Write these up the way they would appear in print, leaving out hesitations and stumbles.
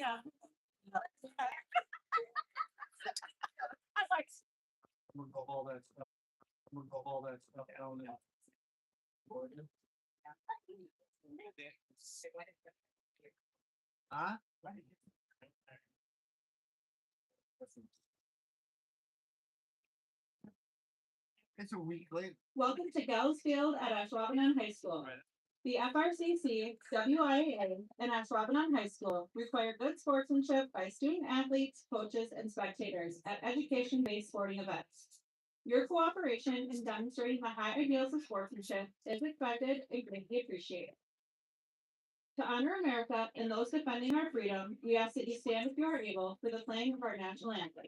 Yeah. I like. I'm gonna go all that stuff. I'm gonna go all that stuff down there. Huh? It's a week late. Welcome to Gals Field at Ashwaubenon High School. The FRCC, WIA, and Ashwaubenon High School require good sportsmanship by student athletes, coaches, and spectators at education-based sporting events. Your cooperation in demonstrating the high ideals of sportsmanship is expected and greatly appreciated. To honor America and those defending our freedom, we ask that you stand if you are able for the playing of our national anthem.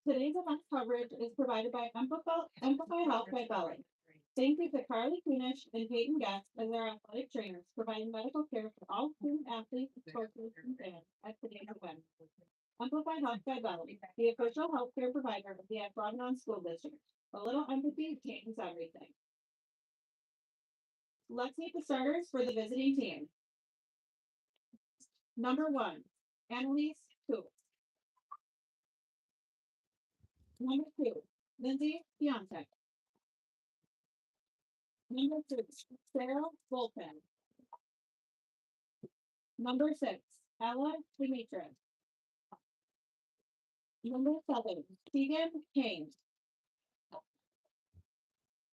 Today's event coverage is provided by Amplify Health by Belly. Thank you to Carly Kunish and Peyton Guest as our athletic trainers, providing medical care for all student athletes, coaches, and fans at today's event. Amplify Health by Belly, the official healthcare provider of the Ashwaubenon School District. A little empathy changes everything. Let's meet the starters for the visiting team. Number 1, Annalise Coop. Number 2, Lindsay Piontek. Number 3, Sarah Volpin. Number 6, Ella Demetrius. Number 7, Tegan Kane.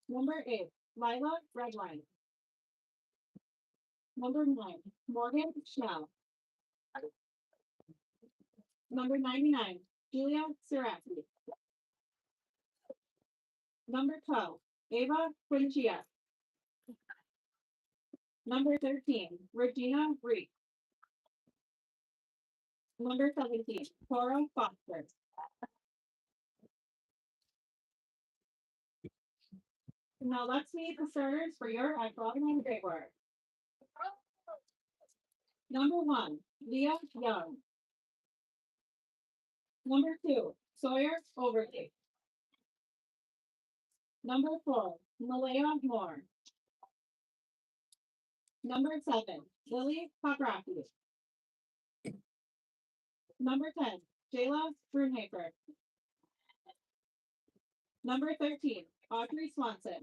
Number 8, Lila Redline. Number 9, Morgan Schnell. Number 99, Julia Seraffi. Number 12, Ava Quinchia. Number 13, Regina Reek. Number 17, Cora Foster. Now let's meet the starters for your Ashwaubenon Great War. Number 1, Leah Young. Number 2, Sawyer Overty. Number 4, Malaya Moore. Number 7, Lily Papraki. Number 10, Jayla Brunhafer. Number 13, Audrey Swanson.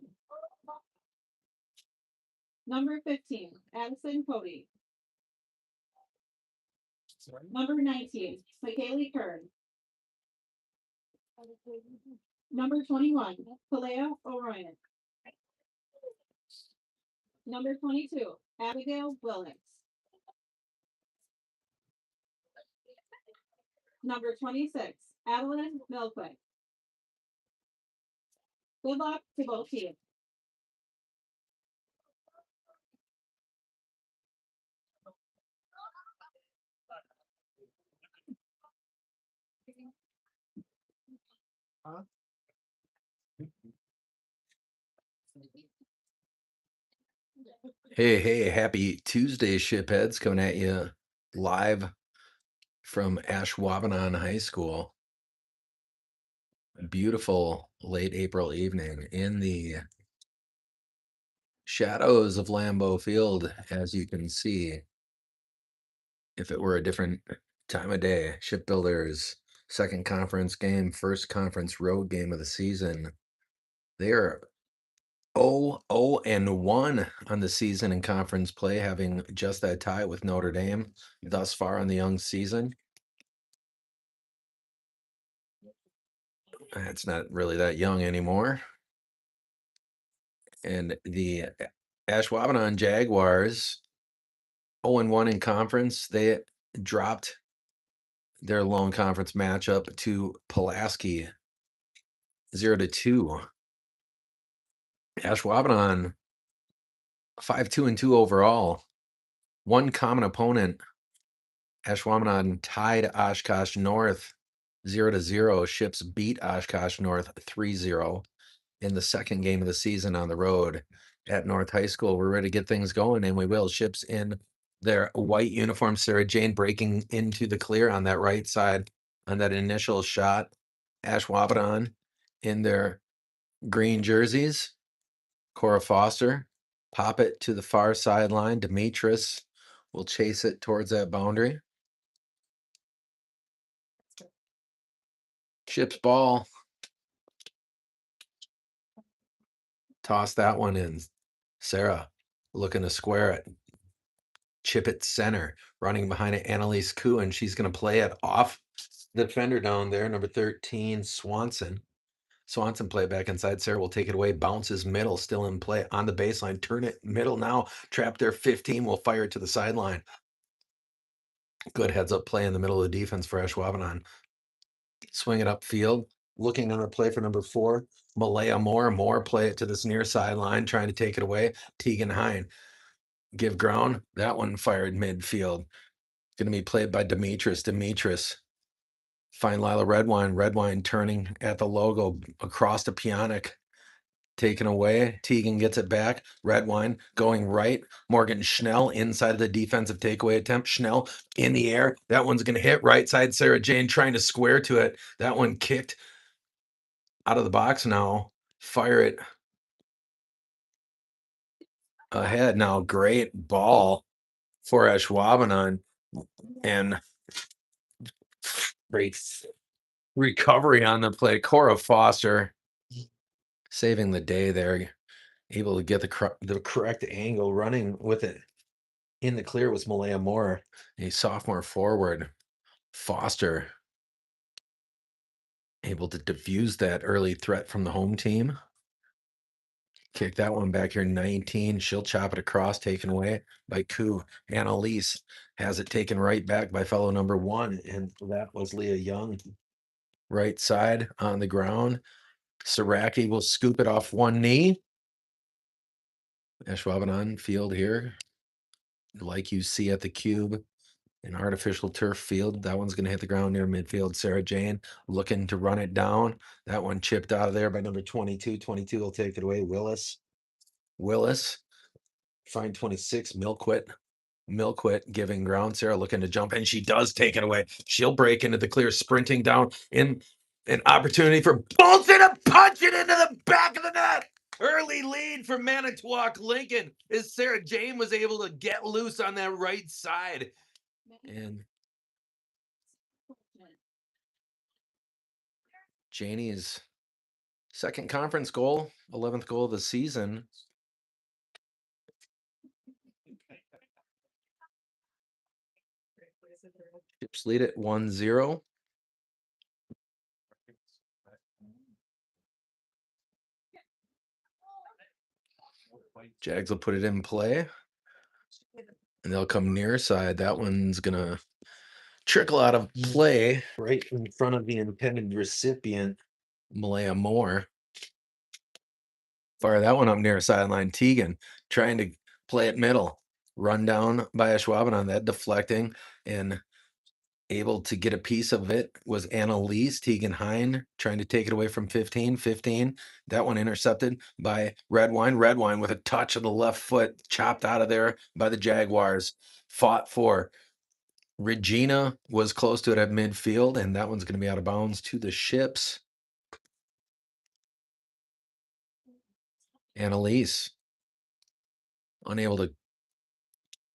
Number 15, Addison Cody. Number 19, Michaeli Kern. Number 21, Kalea O'Ryan. Number 22, Abigail Willis. Number 26, Adeline Milquick. Good luck to both teams. Huh? Hey, happy Tuesday, shipheads, coming at you live from Ashwaubenon High School. A beautiful late April evening in the shadows of Lambeau Field, as you can see. If it were a different time of day, Shipbuilders, second conference game, first conference road game of the season. They are 0-1 on the season in conference play, having just that tie with Notre Dame thus far in the young season. It's not really that young anymore. And the Ashwaubenon Jaguars, 0-1 in conference. They dropped their lone conference matchup to Pulaski, 0-2. Ashwaubenon, 5-2-2 overall. One common opponent. Ashwaubenon tied Oshkosh North 0-0. Ships beat Oshkosh North 3-0 in the second game of the season on the road at North High School. We're ready to get things going, and we will. Ships in their white uniform. Sarah Jane breaking into the clear on that right side on that initial shot. Ashwaubenon in their green jerseys. Cora Foster pop it to the far sideline. Demetris will chase it towards that boundary. Ships ball. Toss that one in. Sarah looking to square it. Chip it center. Running behind it, Annalise Koo, and she's going to play it off the defender down there, number 13, Swanson. Swanson play it back inside. Sarah will take it away. Bounces middle, still in play on the baseline. Turn it middle now. Trap there, 15. Will fire it to the sideline. Good heads up play in the middle of the defense for Ashwaubenon. Swing it upfield. Looking on the play for number 4, Malaya Moore. Moore play it to this near sideline, trying to take it away. Tegan Hine. Give ground. That one fired midfield. Going to be played by Demetris. Demetris. Find Lila Redwine. Redwine turning at the logo across to Pionic. Taken away. Tegan gets it back. Redwine going right. Morgan Schnell inside of the defensive takeaway attempt. Schnell in the air. That one's going to hit right side. Sarah Jane trying to square to it. That one kicked out of the box now. Fire it ahead now. Great ball for Ashwaubenon. And great recovery on the play. Cora Foster saving the day there. Able to get the correct angle. Running with it in the clear was Malaya Moore, a sophomore forward. Foster able to diffuse that early threat from the home team. Kick that one back here, 19. She'll chop it across, taken away by Koo. Annalise has it taken right back by fellow number 1, and that was Leah Young. Right side on the ground. Saraki will scoop it off one knee. Ashwaubenon field here, like you see at the Cube. An artificial turf field. That one's going to hit the ground near midfield. Sarah Jane looking to run it down. That one chipped out of there by number 22. 22 will take it away. Willis. Find 26. Milquit giving ground. Sarah looking to jump, and she does take it away. She'll break into the clear, sprinting down in an opportunity for Bolton to punch it into the back of the net. Early lead for Manitowoc Lincoln as Sarah Jane was able to get loose on that right side. And Janie's second conference goal, 11th goal of the season. Ships lead at 1-0. Jags will put it in play. And they'll come near side. That one's going to trickle out of play right in front of the intended recipient, Malaya Moore. Fire that one up near sideline. Tegan trying to play it middle. Run down by Ashwaubenon, that deflecting and able to get a piece of it was Annalise. Tegan Hine trying to take it away from 15. 15. That one intercepted by Redwine. Redwine with a touch of the left foot, chopped out of there by the Jaguars. Fought for. Regina was close to it at midfield, and that one's going to be out of bounds to the Ships. Annalise unable to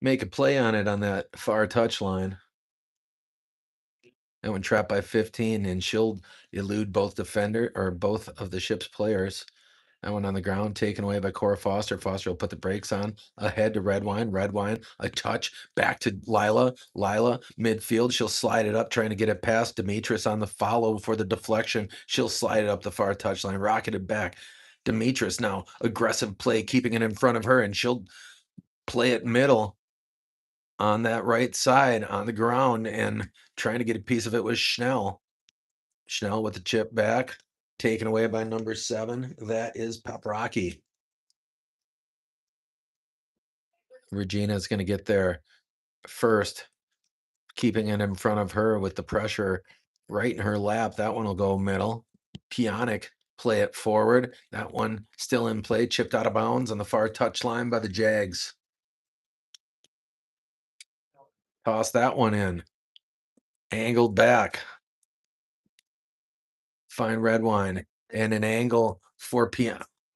make a play on it on that far touch line. That one trapped by 15, and she'll elude both defender or both of the ship's players. That one on the ground, taken away by Cora Foster. Foster will put the brakes on. Ahead to Redwine. Redwine, a touch. Back to Lila. Lila, midfield. She'll slide it up, trying to get it past Demetrius on the follow for the deflection. She'll slide it up the far touchline, rocket it back. Demetrius now, aggressive play, keeping it in front of her, and she'll play it middle on that right side on the ground, and trying to get a piece of it was Schnell. Schnell with the chip back, taken away by number 7. That is Paprocki. Regina's going to get there first, keeping it in front of her with the pressure right in her lap. That one will go middle. Pionic play it forward. That one still in play, chipped out of bounds on the far touch line by the Jags. Toss that one in. Angled back. Fine Redwine. And an angle for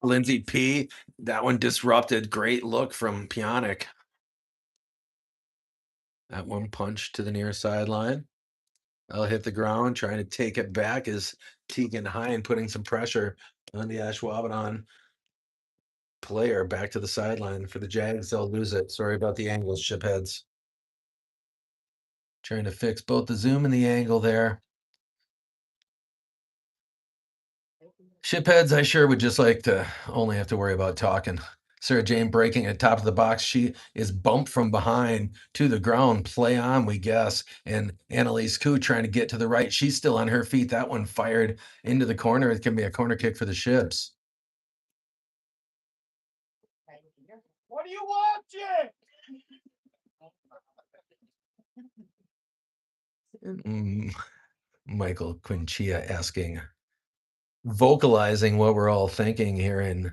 Lindsay P. That one disrupted. Great look from Pionic. That one punched to the near sideline. I'll hit the ground, trying to take it back is Tegan Hine, putting some pressure on the Ashwaubenon player. Back to the sideline for the Jags. They'll lose it. Sorry about the angles, shipheads. Trying to fix both the zoom and the angle there. Shipheads, I sure would just like to only have to worry about talking. Sarah Jane breaking at top of the box. She is bumped from behind to the ground. Play on, we guess. And Annalise Koo trying to get to the right. She's still on her feet. That one fired into the corner. It can be a corner kick for the Ships. What are you watching? Michael Quinchia asking, vocalizing what we're all thinking here in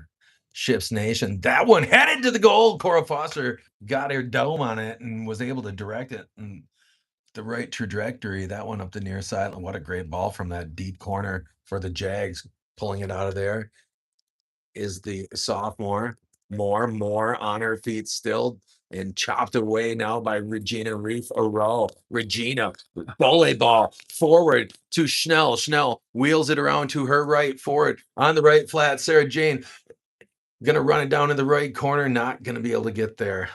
Ships Nation. That one headed to the goal. Cora Foster got her dome on it and was able to direct it in the right trajectory. That one up the near side. What a great ball from that deep corner for the Jags. Pulling it out of there is the sophomore. More on her feet still, and chopped away now by Regina Reef Oro. Regina, volley ball forward to Schnell. Schnell wheels it around to her right, forward on the right flat. Sarah Jane gonna run it down in the right corner, not gonna be able to get there.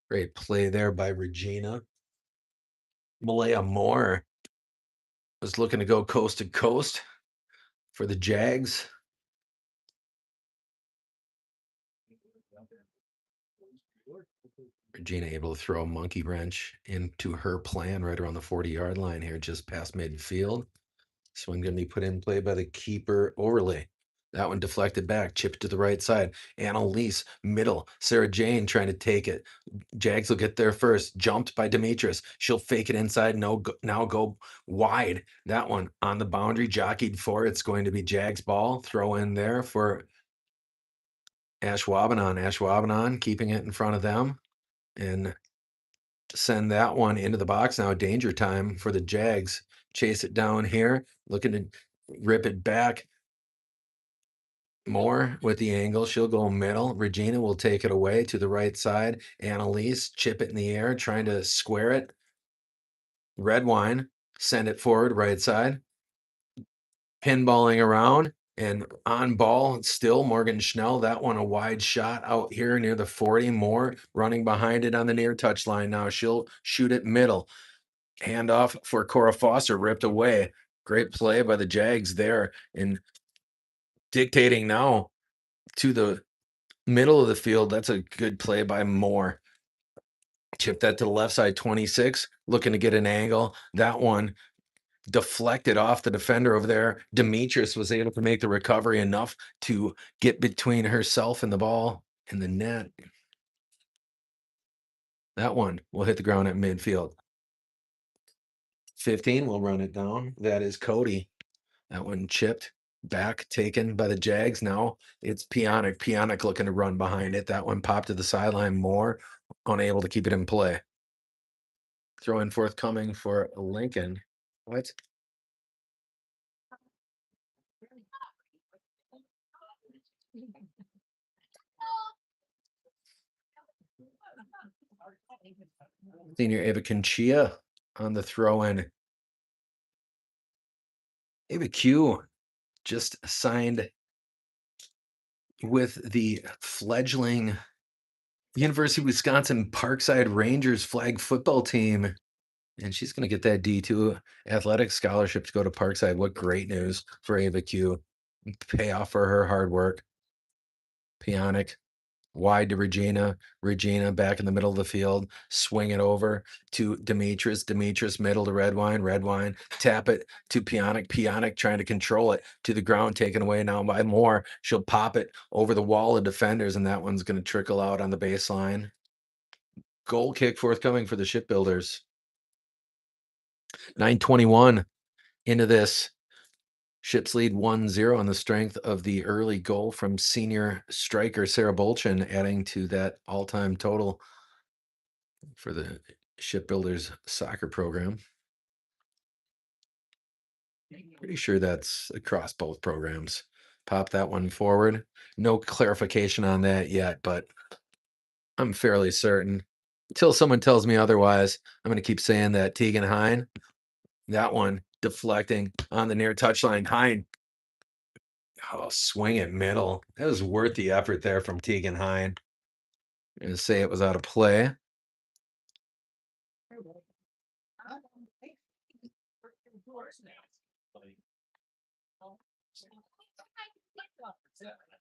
Great play there by Regina. Malaya Moore was looking to go coast to coast for the Jags. Regina able to throw a monkey wrench into her plan right around the 40-yard line here, just past midfield. This one going to be put in play by the keeper Overlay. That one deflected back, chipped to the right side. Annalise, middle. Sarah Jane trying to take it. Jags will get there first. Jumped by Demetrius. She'll fake it inside. Now go wide. That one on the boundary, jockeyed for. It's going to be Jags ball. Throw in there for Ashwaubenon. Ashwaubenon keeping it in front of them. And send that one into the box now. Danger time for the Jags. Chase it down here. Looking to rip it back. Moore with the angle. She'll go middle. Regina will take it away to the right side. Annalise chip it in the air, trying to square it. Redwine send it forward right side. Pinballing around and on ball still Morgan Schnell. That one a wide shot out here near the 40. Moore running behind it on the near touch line now. She'll shoot it middle. Handoff for Cora Foster, ripped away. Great play by the Jags there, and dictating now to the middle of the field. That's a good play by Moore. Chip that to the left side, 26, looking to get an angle. That one deflected off the defender over there. Demetrius was able to make the recovery enough to get between herself and the ball and the net. That one will hit the ground at midfield. 15 will run it down. That is Cody. That one chipped back, taken by the Jags. Now it's Pionic. Pionic looking to run behind it. That one popped to the sideline. More unable to keep it in play. Throw in forthcoming for Lincoln. What? Senior Ava Conchia on the throw in. Ava Q just signed with the fledgling University of Wisconsin Parkside Rangers flag football team. And she's going to get that D2 athletic scholarship to go to Parkside. What great news for Ava Q. Pay off for her hard work. Pionic wide to Regina. Regina back in the middle of the field. Swing it over to Demetrius. Demetrius middle to Redwine. Redwine tap it to Pionic. Pionic trying to control it to the ground, taken away now by Moore. She'll pop it over the wall of defenders, and that one's going to trickle out on the baseline. Goal kick forthcoming for the Shipbuilders. 9:21 into this. Ships lead 1-0 on the strength of the early goal from senior striker Sarah Bolchin, adding to that all-time total for the Shipbuilders soccer program. Pretty sure that's across both programs. Pop that one forward. No clarification on that yet, but I'm fairly certain. Until someone tells me otherwise, I'm going to keep saying that. Tegan Hine, that one deflecting on the near touchline. Hine, oh, swing it middle. That was worth the effort there from Tegan Hine. I'm going to say it was out of play.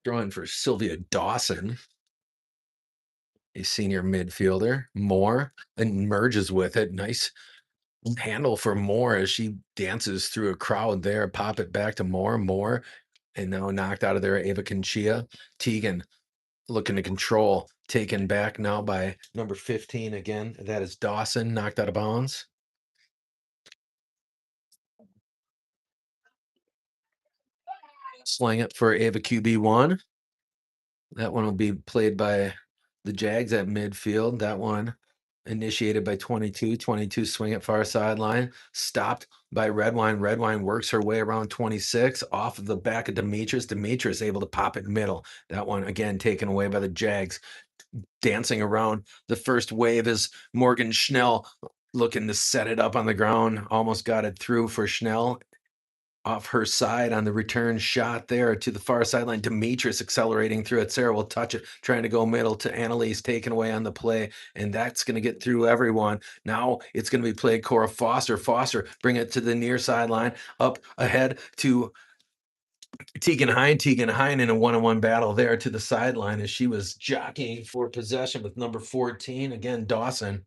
Throwing for Sylvia Dawson, a senior midfielder. Moore and merges with it. Nice handle for Moore as she dances through a crowd there. Pop it back to Moore. Moore, and now knocked out of there. Ava Conchia. Tegan looking to control. Taken back now by number 15 again. That is Dawson, knocked out of bounds. Slang it for Ava QB1. That one will be played by the Jags at midfield. That one initiated by 22. 22 swing at far sideline. Stopped by Redwine. Redwine works her way around 26 off of the back of Demetrius. Demetrius able to pop it middle. That one again taken away by the Jags. Dancing around the first wave is Morgan Schnell looking to set it up on the ground. Almost got it through for Schnell. Off her side on the return shot there to the far sideline. Demetrius accelerating through it. Sarah will touch it, trying to go middle to Annalise, taken away on the play, and that's going to get through everyone. Now it's going to be played Cora Foster. Foster, bring it to the near sideline, up ahead to Tegan Hine. Tegan Hine in a one-on-one battle there to the sideline as she was jockeying for possession with number 14. Again, Dawson.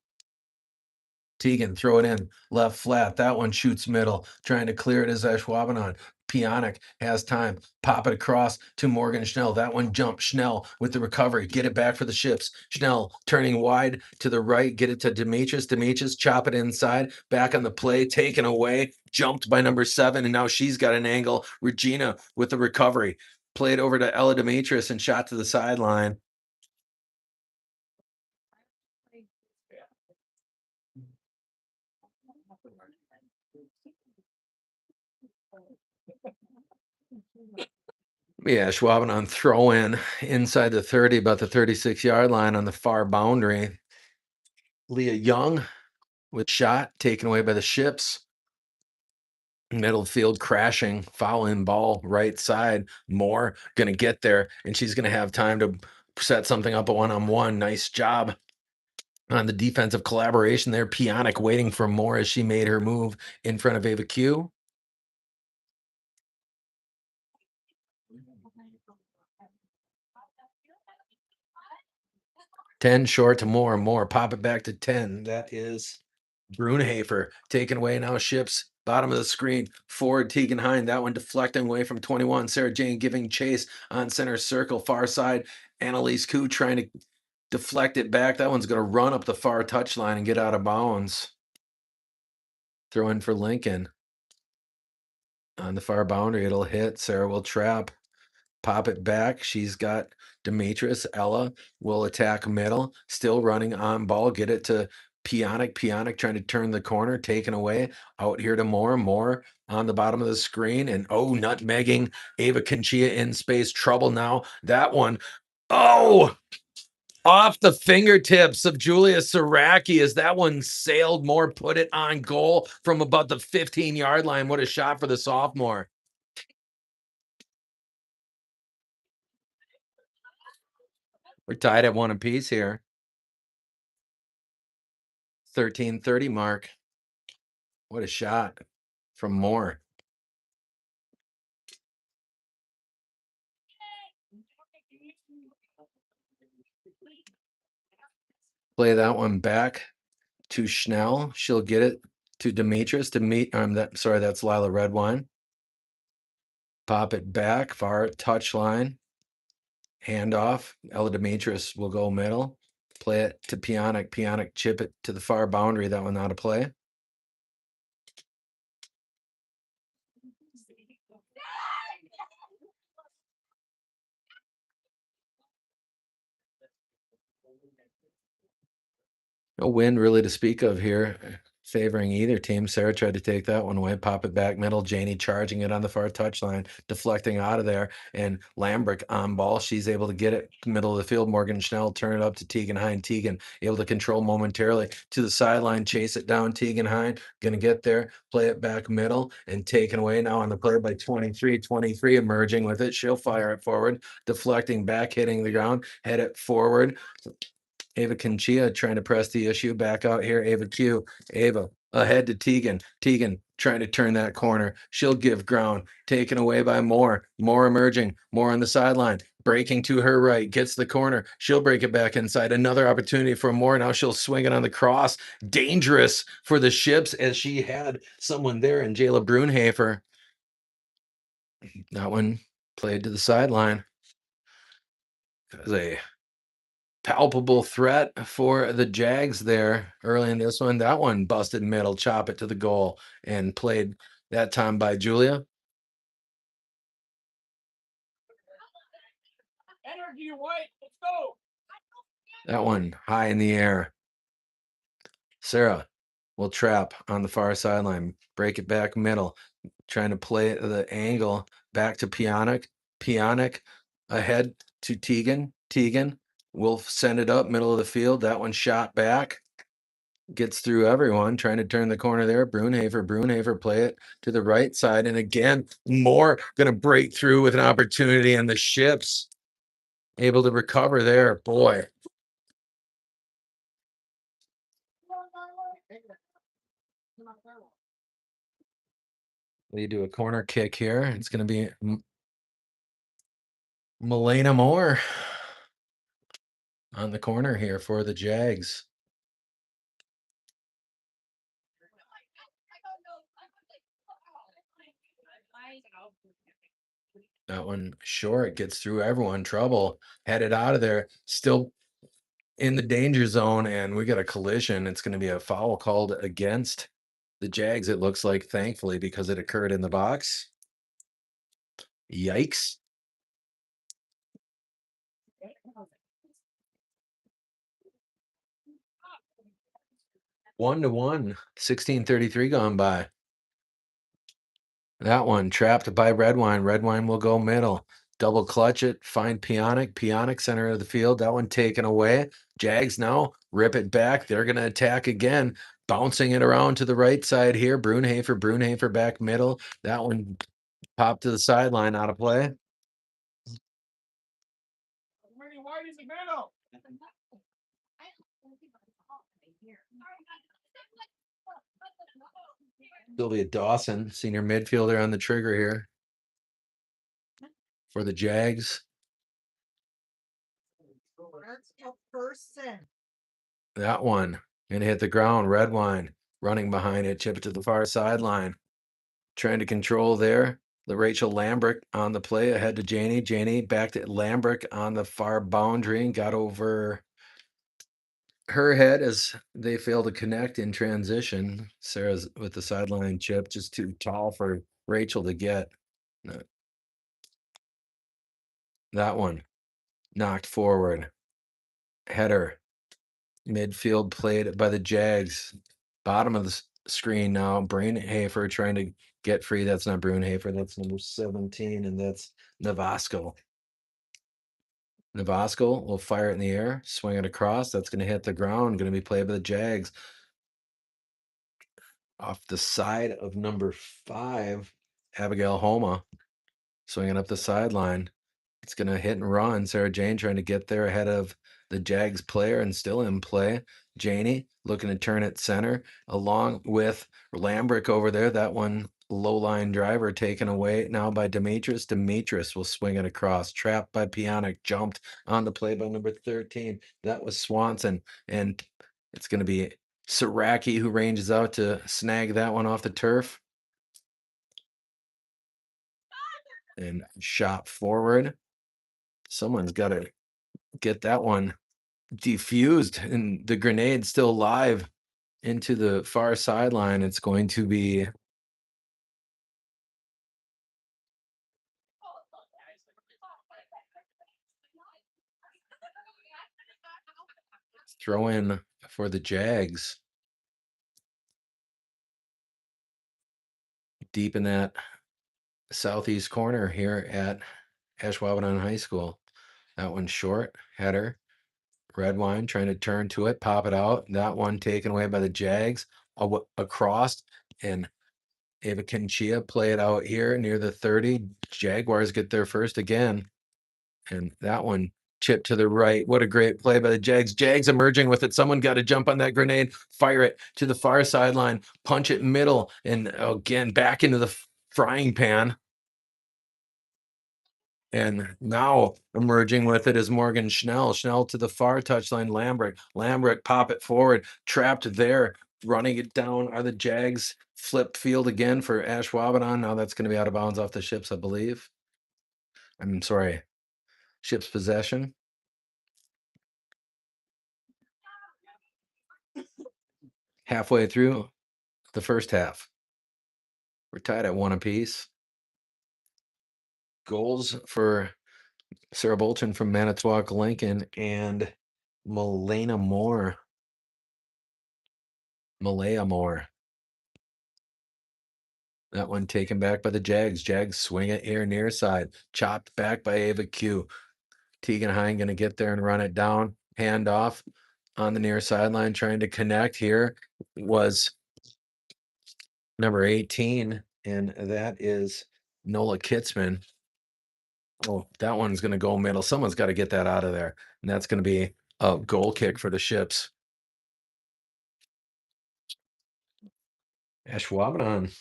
Tegan, throw it in left flat. That one shoots middle, trying to clear it as Ashwaubenon. Pionic has time. Pop it across to Morgan Schnell. That one jump. Schnell with the recovery. Get it back for the Ships. Schnell turning wide to the right. Get it to Demetrius. Demetrius chop it inside. Back on the play. Taken away. Jumped by number 7. And now she's got an angle. Regina with the recovery. Played over to Ella Demetrius and shot to the sideline. Yeah, Ashwaubenon throw in inside the 30, about the 36-yard line on the far boundary. Leah Young with shot taken away by the Ships. Middle field crashing, fouling ball right side. Moore going to get there, and she's going to have time to set something up a one-on-one. Nice job on the defensive collaboration there. Pionic waiting for Moore as she made her move in front of Ava Q. Ten short to Moore. Moore pop it back to 10. That is Brunehafer taken away now. Ships bottom of the screen. Forward Tegan Hine. That one deflecting away from 21. Sarah Jane giving chase on center circle. Far side. Annalise Koo trying to deflect it back. That one's going to run up the far touchline and get out of bounds. Throw in for Lincoln. On the far boundary, it'll hit. Sarah will trap. Pop it back. She's got Demetrius. Ella will attack middle. Still running on ball. Get it to Pionic. Pionic trying to turn the corner. Taken away. Out here to Moore. Moore on the bottom of the screen. And nutmegging Ava Conchia in space. Trouble now. That one. Oh! off the fingertips of Julia Saraki as that one sailed more, put it on goal from about the 15-yard line. What a shot for the sophomore. We're tied at 1 apiece here. 13:30 mark. What a shot from Moore. Play that one back to Schnell. She'll get it to Demetrius to meet. That's Lila Redwine. Pop it back, far touch line. Handoff. Ella Demetrius will go middle. Play it to Pionic. Pionic chip it to the far boundary. That one out of play. No wind really to speak of here, favoring either team. Sarah tried to take that one away, pop it back middle. Janie charging it on the far touchline, deflecting out of there. And Lambrick on ball. She's able to get it middle of the field. Morgan Schnell turn it up to Tegan Hine. Tegan able to control momentarily to the sideline, chase it down. Tegan Hine gonna get there, play it back middle, and taken away now on the play by 23. 23 emerging with it. She'll fire it forward, deflecting back, hitting the ground, head it forward. Ava Conchia trying to press the issue back out here. Ava Q. Ava ahead to Tegan. Tegan trying to turn that corner. She'll give ground. Taken away by Moore. Moore emerging. Moore on the sideline. Breaking to her right. Gets the corner. She'll break it back inside. Another opportunity for Moore. Now she'll swing it on the cross. Dangerous for the Ships as she had someone there in Jayla Brunhafer. That one played to the sideline. It was a palpable threat for the Jags there early in this one. That one busted middle, chop it to the goal, and played that time by Julia. Energy white, let's go. That one high in the air. Sarah will trap on the far sideline, break it back middle, trying to play the angle back to Pionic. Pionic ahead to Tegan. Tegan will send it up middle of the field. That one shot back. Gets through everyone, trying to turn the corner there. Brunhaver play it to the right side. And again, Moore going to break through with an opportunity, and the Ships able to recover there. Boy. We do a corner kick here. It's going to be Milena Moore on the corner here for the Jags. That one short, gets through everyone. Trouble, headed out of there. Still in the danger zone, and we got a collision. It's going to be a foul called against the Jags, it looks like, thankfully, because it occurred in the box. Yikes. One to one. 16:33 gone by. That one trapped by Redwine. Redwine will go middle. Double clutch it. Find Pionic. Pionic center of the field. That one taken away. Jags now rip it back. They're going to attack again. Bouncing it around to the right side here. Brunhafer back middle. That one popped to the sideline, out of play. White is the middle. Sylvia Dawson, senior midfielder, on the trigger here for the Jags. That's a person. That one gonna hit the ground. Redwine running behind it, chip it to the far sideline. Trying to control there. The Rachel Lambrick on the play ahead to Janie. Janie back to Lambrick on the far boundary and got over her head as they fail to connect in transition. Sarah's with the sideline chip, just too tall for Rachel to get. That one knocked forward. Header. Midfield played by the Jags. Bottom of the screen now. Brunhafer trying to get free. That's not Brunhafer. That's number 17, and that's Navasco. Navasco will fire it in the air, swing it across. That's going to hit the ground. Going to be played by the Jags. Off the side of number 5, Abigail Homa, swinging up the sideline. It's going to hit and run. Sarah Jane trying to get there ahead of the Jags player and still in play. Janie looking to turn it center along with Lambrick over there. That one low line driver taken away now by Demetrius. Demetrius will swing it across. Trapped by Pionic. Jumped on the play by number 13. That was Swanson. And it's going to be Saraki who ranges out to snag that one off the turf. And shot forward. Someone's got to get that one defused, and the grenade still live into the far sideline. It's going to be throw in for the Jags. Deep in that southeast corner here at Ashwaubenon High School. That one short, header. Red wine trying to turn to it, pop it out. That one taken away by the Jags across, and Ava Kinchia play it out here near the 30. Jaguars get there first again. And that one chipped to the right. What a great play by the Jags. Jags emerging with it. Someone got to jump on that grenade, fire it to the far sideline, punch it middle, and again back into the frying pan. And now emerging with it is Morgan Schnell. Schnell to the far touchline. Lambrick pop it forward. Trapped there. Running it down are the Jags. Flip field again for Ashwaubenon. Now that's going to be out of bounds off the Ships, I believe. I'm sorry. Ships possession. Halfway through the first half. We're tied at 1 apiece. Goals for Sarah Bolton from Manitowoc Lincoln and Malaya Moore. That one taken back by the Jags. Jags swing it here near side. Chopped back by Ava Q. Tegan Hine going to get there and run it down. Hand off on the near sideline trying to connect here was number 18, and that is Nola Kitzman. Oh, that one's going to go middle. Someone's got to get that out of there. And that's going to be a goal kick for the Ships. Ashwaubenon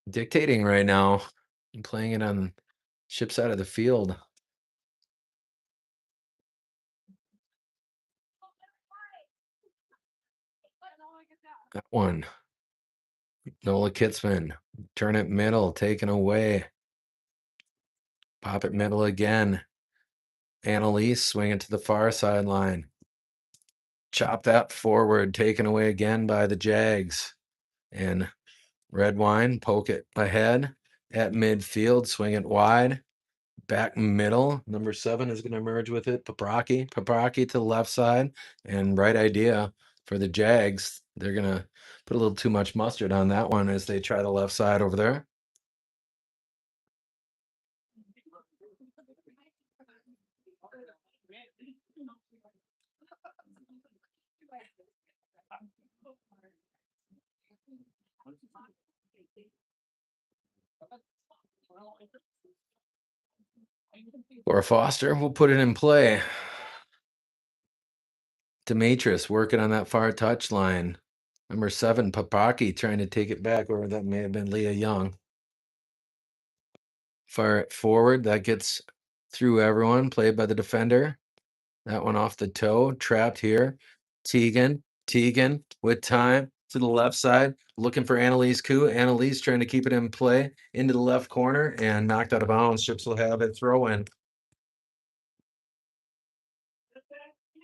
dictating right now and playing it on Ship side of the field. That one. Nola Kitzman. Turn it middle. Taken away. Pop it middle again. Annalise swinging to the far sideline. Chop that forward. Taken away again by the Jags. And Red Wine poke it ahead at midfield. Swing it wide. Back middle. Number 7 is going to merge with it. Paprocki to the left side. And right idea for the Jags. They're going to put a little too much mustard on that one as they try the left side over there. Or Foster will put it in play. Demetrius working on that far touch line. Number 7, Papaki trying to take it back, or that may have been Leah Young. Fire it forward. That gets through everyone. Played by the defender. That one off the toe. Trapped here. Tegan with time to the left side. Looking for Annalise Koo. Annalise trying to keep it in play into the left corner and knocked out of bounds. Ships will have it throw in.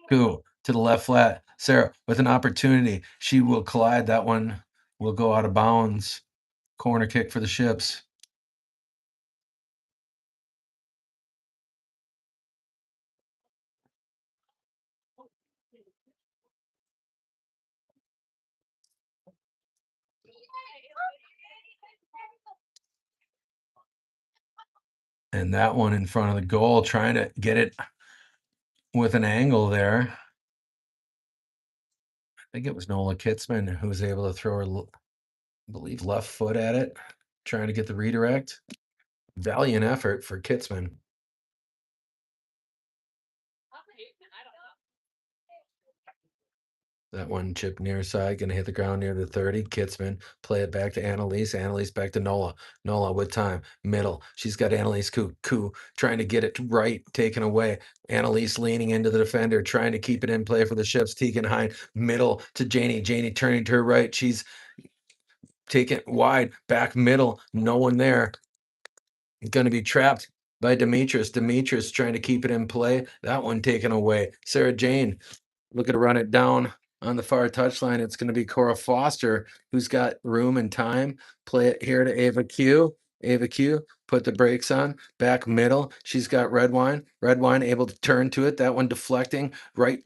Koo to the left flat. Sarah with an opportunity. She will collide. That one will go out of bounds. Corner kick for the Ships. And that one in front of the goal, trying to get it with an angle there. I think it was Nola Kitzman who was able to throw her, I believe, left foot at it, trying to get the redirect. Valiant effort for Kitzman. That one chip near side, going to hit the ground near the 30. Kitzman, play it back to Annalise. Annalise back to Nola. Nola with time, middle. She's got Annalise Koo trying to get it right, taken away. Annalise leaning into the defender, trying to keep it in play for the Ships. Tegan Hine, middle to Janie. Janie turning to her right. She's taken wide, back middle. No one there. Going to be trapped by Demetrius. Demetrius trying to keep it in play. That one taken away. Sarah Jane looking to run it down on the far touchline. It's going to be Cora Foster who's got room and time. Play it here to Ava Q. Ava Q, put the brakes on, back middle. She's got red wine. Red wine able to turn to it. That one deflecting, right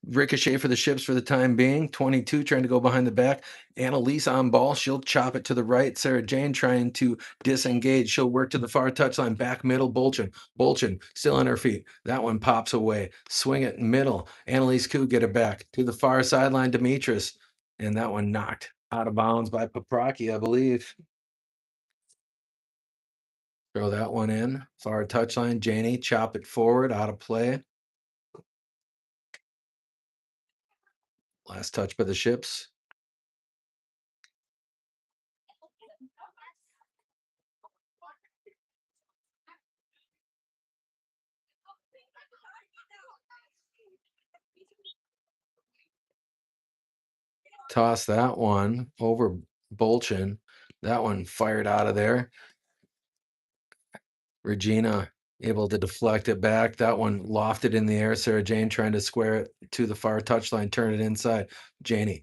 ricochet for the Ships for the time being. 22 trying to go behind the back. Annalise on ball. She'll chop it to the right. Sarah Jane trying to disengage. She'll work to the far touchline. Back middle, Bolchin. Bolchin still on her feet. That one pops away. Swing it middle. Annalise Koo get it back to the far sideline. Demetrius. And that one knocked out of bounds by Paprocki, I believe. Throw that one in. Far touchline. Janie, chop it forward. Out of play. Last touch by the Ships. Toss that one over Bolchin. That one fired out of there. Regina able to deflect it back. That one lofted in the air. Sarah Jane trying to square it to the far touchline, turn it inside. Janie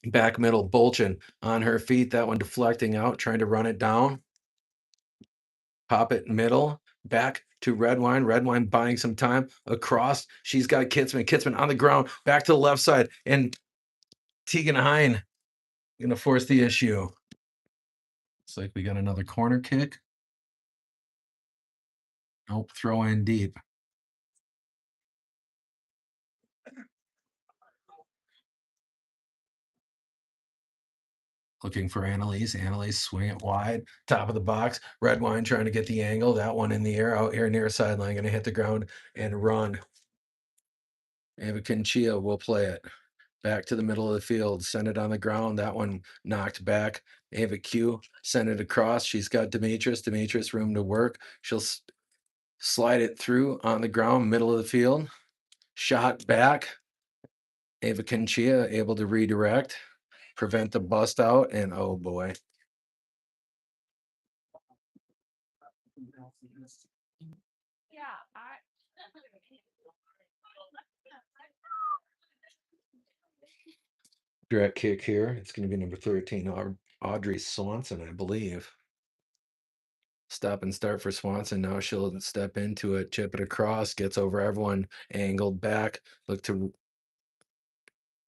back middle, Bolchin on her feet. That one deflecting out, trying to run it down. Pop it middle, back to Redwine. Redwine buying some time across. She's got Kitzman. Kitzman on the ground, back to the left side, and Tegan Hine gonna force the issue. Looks like we got another corner kick. Nope, throw in deep. Looking for Annalise. Annalise swing it wide, top of the box. Redwine trying to get the angle. That one in the air out here near sideline, going to hit the ground and run. Ava Quinchilla will play it back to the middle of the field. Send it on the ground. That one knocked back. Ava Q send it across. She's got Demetrius. Demetrius room to work. She'll slide it through on the ground, middle of the field. Shot back. Ava Quinchilla able to redirect, prevent the bust out, and oh boy. Direct kick here. It's going to be number 13, Audrey Swanson, I believe. Stop and start for Swanson. Now she'll step into it, chip it across, gets over everyone, angled back. Look to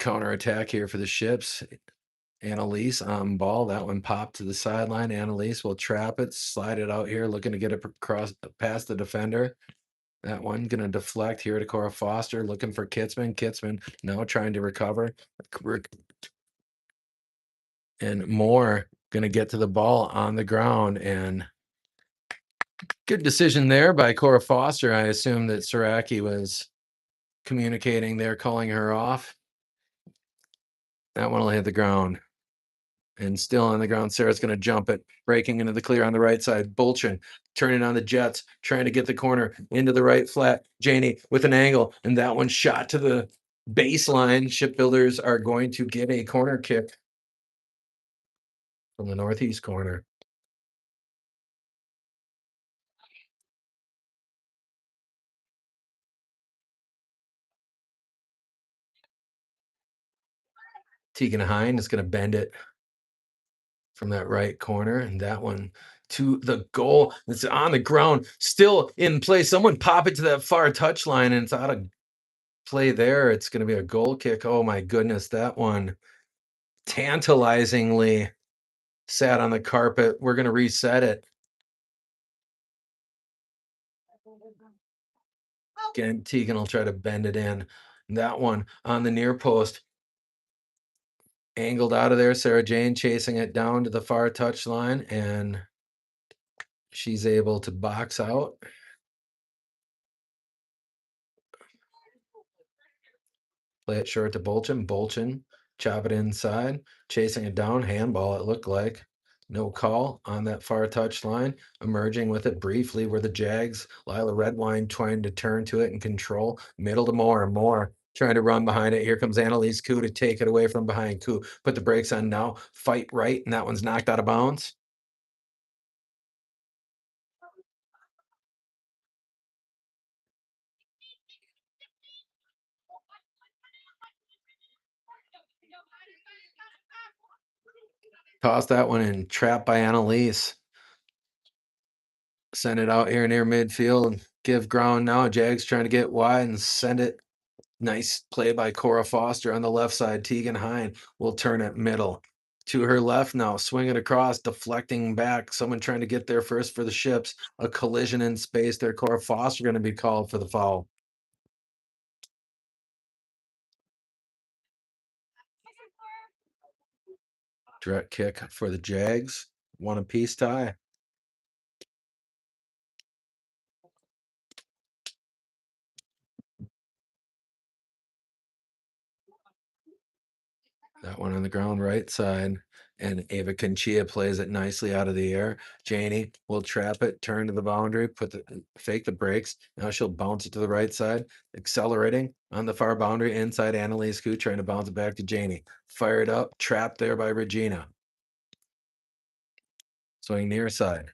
counterattack here for the Ships. Annalise on ball. That one popped to the sideline. Annalise will trap it, slide it out here, looking to get it across past the defender. That one going to deflect here to Cora Foster, looking for Kitzman. Kitzman now trying to recover. And Moore going to get to the ball on the ground. And good decision there by Cora Foster. I assume that Saraki was communicating there, calling her off. That one will hit the ground. And still on the ground, Sarah's going to jump it, breaking into the clear on the right side. Bolchin turning on the Jets, trying to get the corner into the right flat. Janie with an angle, and that one shot to the baseline. Shipbuilders are going to get a corner kick from the northeast corner. Tegan Hine is going to bend it from that right corner, and that one to the goal. It's on the ground, still in play. Someone pop it to that far touch line, and it's out of play there. It's going to be a goal kick. Oh my goodness, that one tantalizingly sat on the carpet. We're going to reset it. Again, Tegan will try to bend it in. That one on the near post. Angled out of there. Sarah Jane chasing it down to the far touch line, and she's able to box out. Play it short to Bolchin. Bolchin, chop it inside, chasing it down. Handball, it looked like. No call on that far touch line. Emerging with it briefly were the Jags. Lila Redwine trying to turn to it and control. Middle to Moore. Moore trying to run behind it. Here comes Annalise Koo to take it away from behind. Koo put the brakes on now. Fight right, and that one's knocked out of bounds. Toss that one in. Trapped by Annalise. Send it out here near midfield and give ground now. Jags trying to get wide and send it. Nice play by Cora Foster on the left side. Tegan Hine will turn it middle. To her left now, swing it across, deflecting back. Someone trying to get there first for the Ships. A collision in space there. Cora Foster going to be called for the foul. Direct kick for the Jags. One apiece tie. That one on the ground right side. And Ava Conchia plays it nicely out of the air. Janie will trap it, turn to the boundary, fake the brakes. Now she'll bounce it to the right side, accelerating on the far boundary inside. Annalise Koo trying to bounce it back to Janie. Fired up, trapped there by Regina. Swing near side.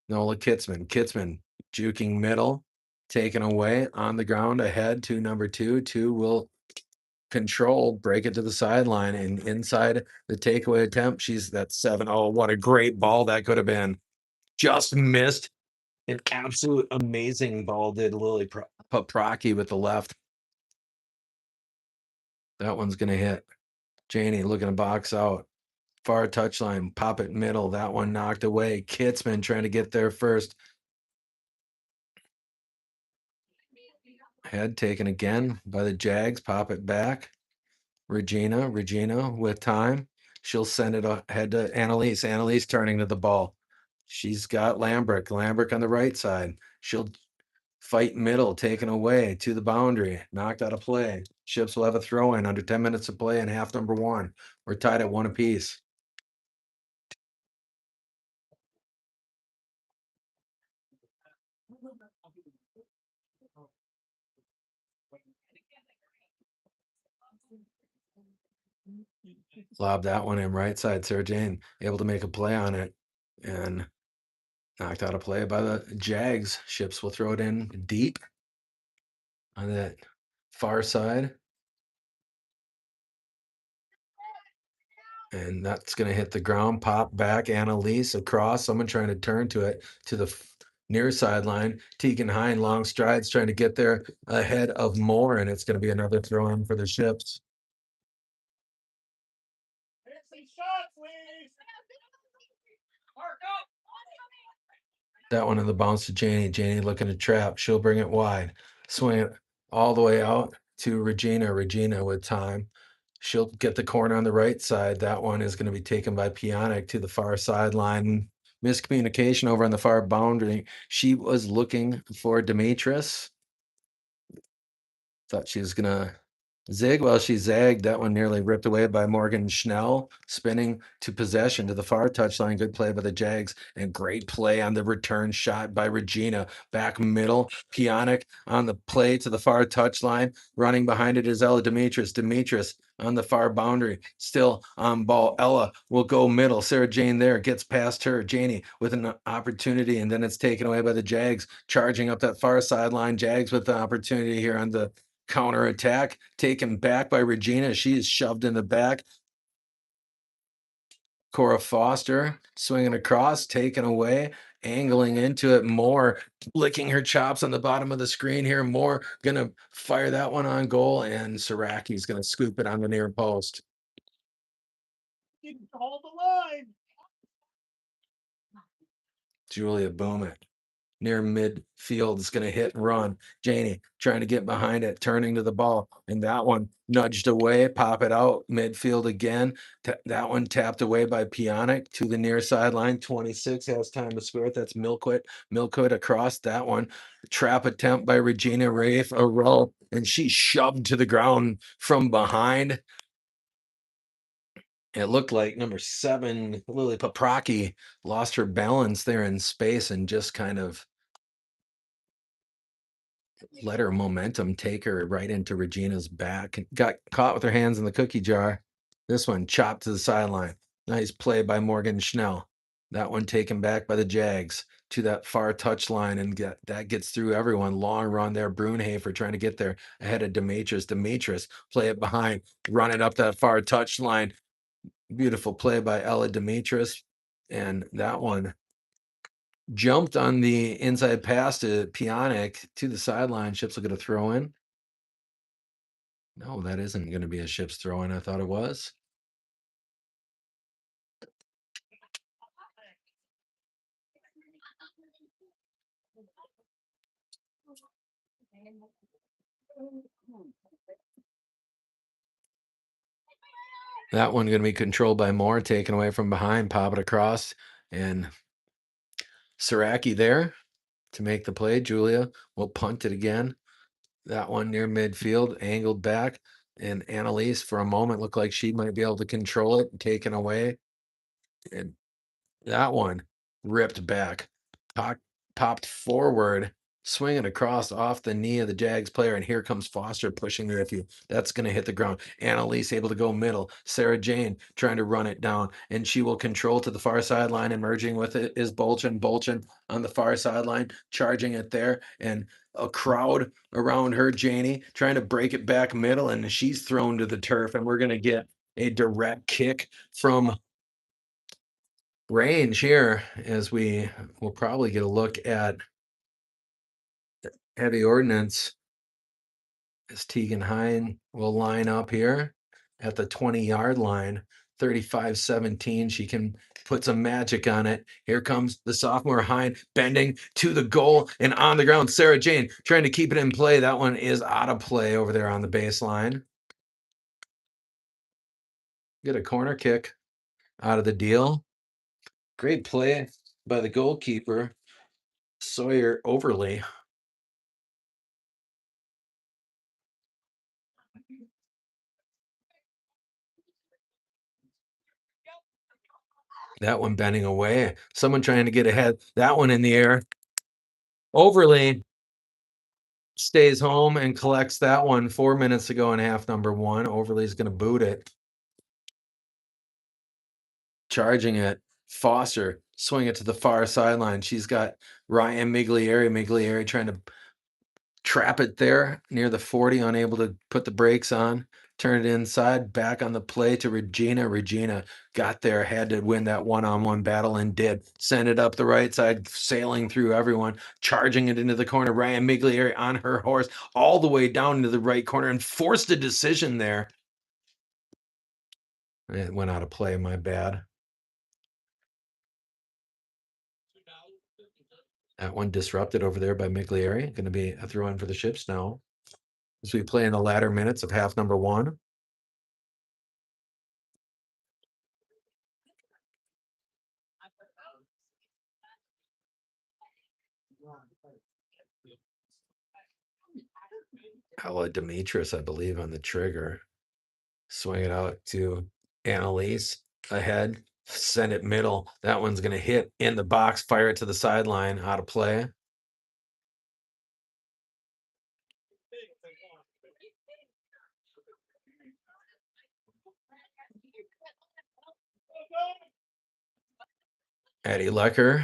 Nola Kitzman. Kitzman juking middle, taken away on the ground ahead to number 2. 2 will control, break it to the sideline, and inside the takeaway attempt, she's that 7. Oh, what a great ball that could have been. Just missed. An absolute amazing ball did Lily Paprocki with the left. That one's going to hit. Janie looking to box out. Far touchline, pop it middle. That one knocked away. Kitzman trying to get there first. Head taken again by the Jags. Pop it back. Regina with time. She'll send it ahead to Annalise. Annalise turning to the ball. She's got Lambrick. Lambrick on the right side. She'll fight middle, taken away to the boundary. Knocked out of play. Ships will have a throw in under 10 minutes of play in half number 1. We're tied at 1 apiece. Lob that one in right side. Sarah Jane able to make a play on it and knocked out of play by the Jags. Ships will throw it in deep on that far side. And that's going to hit the ground, pop back. Annalise across. Someone trying to turn to it to the near sideline. Tegan Hine, long strides, trying to get there ahead of Moore, and it's going to be another throw in for the Ships. That one in the bounce to Janie. Janie looking to trap. She'll bring it wide. Swing it all the way out to Regina. Regina with time. She'll get the corner on the right side. That one is going to be taken by Pionic to the far sideline. Miscommunication over on the far boundary. She was looking for Demetris. Thought she was going to zig. Well, she zagged. That one nearly ripped away by Morgan Schnell. Spinning to possession to the far touchline. Good play by the Jags. And great play on the return shot by Regina. Back middle. Pionic on the play to the far touchline. Running behind it is Ella Demetris. Demetris on the far boundary. Still on ball. Ella will go middle. Sarah Jane there. Gets past her. Janie with an opportunity. And then it's taken away by the Jags. Charging up that far sideline. Jags with the opportunity here on the counter attack, taken back by Regina. She is shoved in the back. Cora Foster swinging across, taken away, angling into it. Moore licking her chops on the bottom of the screen here. Moore gonna fire that one on goal, and Saraki's gonna scoop it on the near post. Hold the line. Julia Boomick near midfield is going to hit and run. Janie trying to get behind it, turning to the ball, and that one nudged away, pop it out midfield again. That one tapped away by Pionic to the near sideline. 26 has time to square it. That's Milquit across that one. Trap attempt by Regina Rafe, a roll, and she shoved to the ground from behind. It looked like number 7, Lily Paprocki, lost her balance there in space and just kind of let her momentum take her right into Regina's back. Got caught with her hands in the cookie jar. This one chopped to the sideline. Nice play by Morgan Schnell. That one taken back by the Jags to that far touch line, and that gets through everyone. Long run there. Brunhafer trying to get there ahead of Demetrius. Demetrius play it behind, run it up that far touch line. Beautiful play by Ella Demetrius. And that one jumped on the inside pass to Pionic to the sideline. Ships will get a throw in. No, that isn't going to be a Ships throw in. I thought it was. That one going to be controlled by Moore, taken away from behind, pop it across, and Saraki there to make the play. Julia will punt it again. That one near midfield, angled back, and Annalise for a moment looked like she might be able to control it, taken away. And that one ripped back, popped forward, swinging across off the knee of the Jags player. And here comes Foster pushing the review. That's going to hit the ground. Annalise able to go middle. Sarah Jane trying to run it down, and she will control to the far sideline. Emerging with it is Bolchin. Bolchin on the far sideline, charging it there, and a crowd around her. Janie trying to break it back middle, and she's thrown to the turf. And we're going to get a direct kick from range here, as we will probably get a look at heavy ordnance as Tegan Hine will line up here at the 20-yard line. 35-17. She can put some magic on it. Here comes the sophomore Hine, bending to the goal and on the ground. Sarah Jane trying to keep it in play. That one is out of play over there on the baseline. Get a corner kick out of the deal. Great play by the goalkeeper, Sawyer Overly. That one bending away. Someone trying to get ahead. That one in the air. Overly stays home and collects that one 4 minutes to go in half number 1. Overly's going to boot it. Charging it. Foster swing it to the far sideline. She's got Ryan Miglieri. Miglieri trying to trap it there near the 40, unable to put the brakes on. Turn it inside, back on the play to Regina. Regina got there, had to win that one-on-one battle and did. Send it up the right side, sailing through everyone, charging it into the corner. Ryan Miglieri on her horse, all the way down into the right corner and forced a decision there. It went out of play, my bad. That one disrupted over there by Miglieri. Going to be a throw in for the Ships now as we play in the latter minutes of half number 1. Ella Demetrius, I believe, on the trigger. Swing it out to Annalise. Ahead. Send it middle. That one's going to hit in the box. Fire it to the sideline. Out of play. Addie Lecker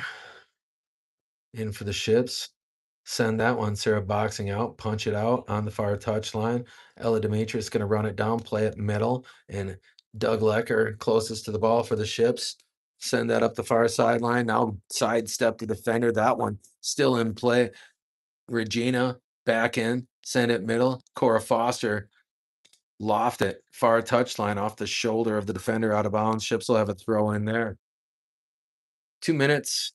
in for the Ships. Send that one. Sarah boxing out. Punch it out on the far touch line. Ella Demetrius going to run it down. Play it middle. And Doug Lecker closest to the ball for the Ships. Send that up the far sideline. Now sidestep the defender. That one still in play. Regina back in. Send it middle. Cora Foster loft it. Far touchline off the shoulder of the defender out of bounds. Ships will have a throw in there. 2 minutes,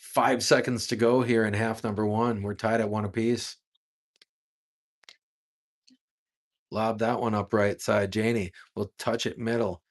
5 seconds to go here in half number one. We're tied at 1 apiece. Lob that one up right side. Janie will touch it middle,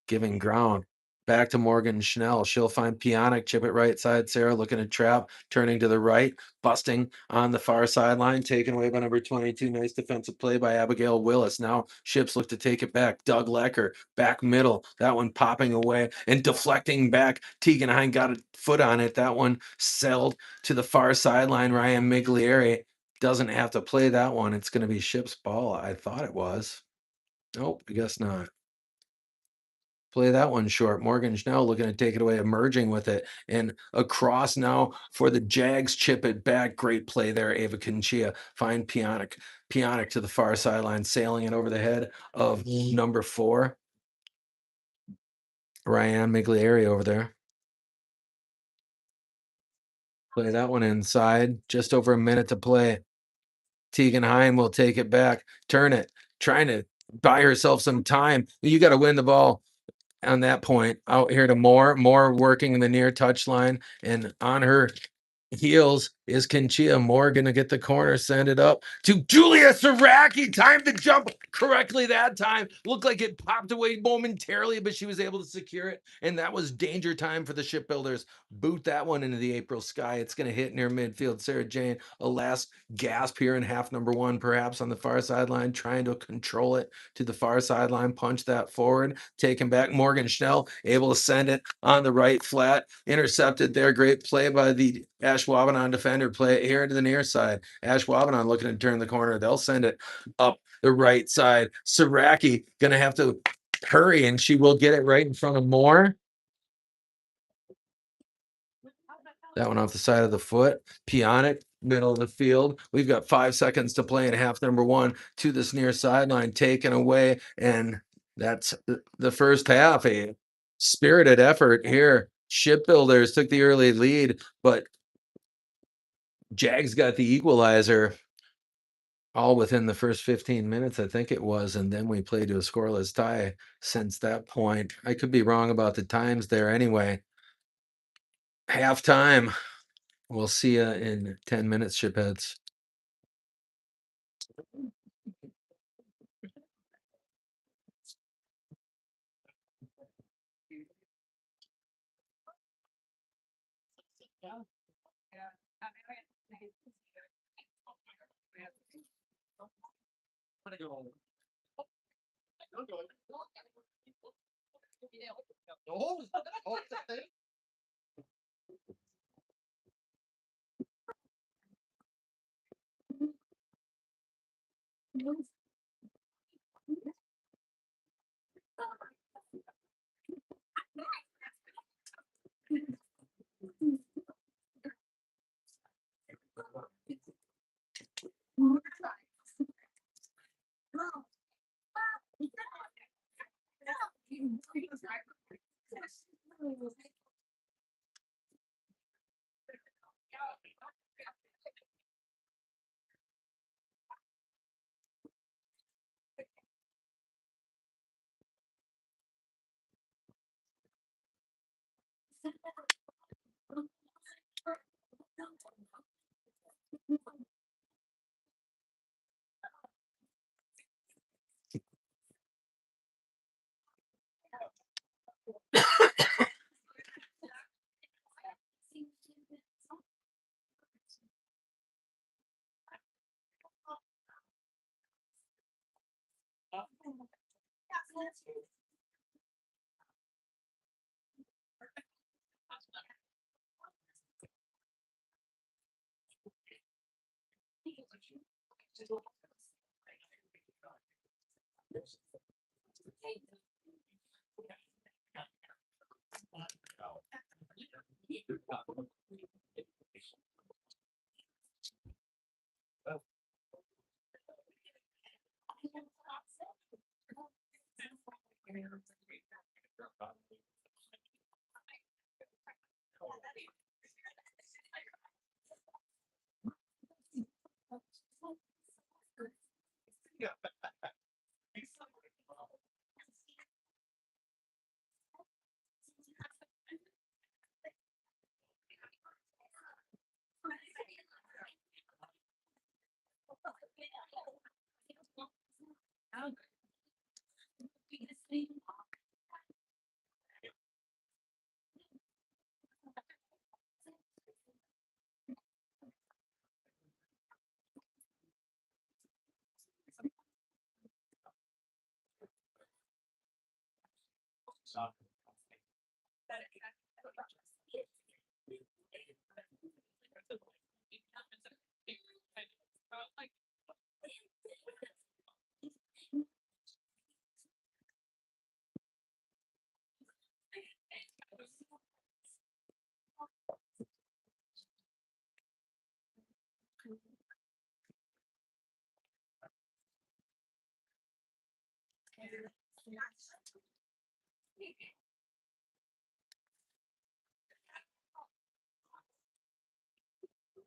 giving ground. Back to Morgan Schnell. She'll find Pionic, chip it right side. Sarah looking at trap, turning to the right, busting on the far sideline, taken away by number 22. Nice defensive play by Abigail Willis. Now Ships look to take it back. Doug Lecker, back middle. That one popping away and deflecting back. Tegan Hine got a foot on it. That one sailed to the far sideline. Ryan Miglieri doesn't have to play that one. It's going to be Ships' ball. I thought it was. Nope, I guess not. Play that one short. Morgan Schnell looking to take it away, emerging with it. And across now for the Jags, chip it back. Great play there, Ava Conchia. Find Pionic. Pionic to the far sideline, sailing it over the head of number 4. Ryan Miglieri over there. Play that one inside. Just over a minute to play. Tegan Hine will take it back, turn it, trying to buy herself some time. You got to win the ball on that point. Out here to Moore working in the near touch line, and on her heels is Conchia. Moore gonna get the corner, send it up to Julia Saraki. Time to jump correctly that time. Looked like it popped away momentarily, but she was able to secure it, and that was danger time for the Shipbuilders. Boot that one into the April sky. It's gonna hit near midfield. Sarah Jane, a last gasp here in half number one, perhaps on the far sideline, trying to control it to the far sideline, punch that forward, taken back. Morgan Schnell able to send it on the right flat, intercepted there. Great play by the Ashwaubenon defender. Play it here to the near side. Ashwaubenon looking to turn the corner. They'll send it up the right side. Saraki gonna have to hurry, and she will get it right in front of Moore. That one off the side of the foot. Pionic, middle of the field. We've got 5 seconds to play in half number one to this near sideline, taken away. And that's the first half. A spirited effort here. Shipbuilders took the early lead, but Jags got the equalizer all within the first 15 minutes, I think it was. And then we played to a scoreless tie since that point. I could be wrong about the times there anyway. Halftime. We'll see you in 10 minutes, shipheads.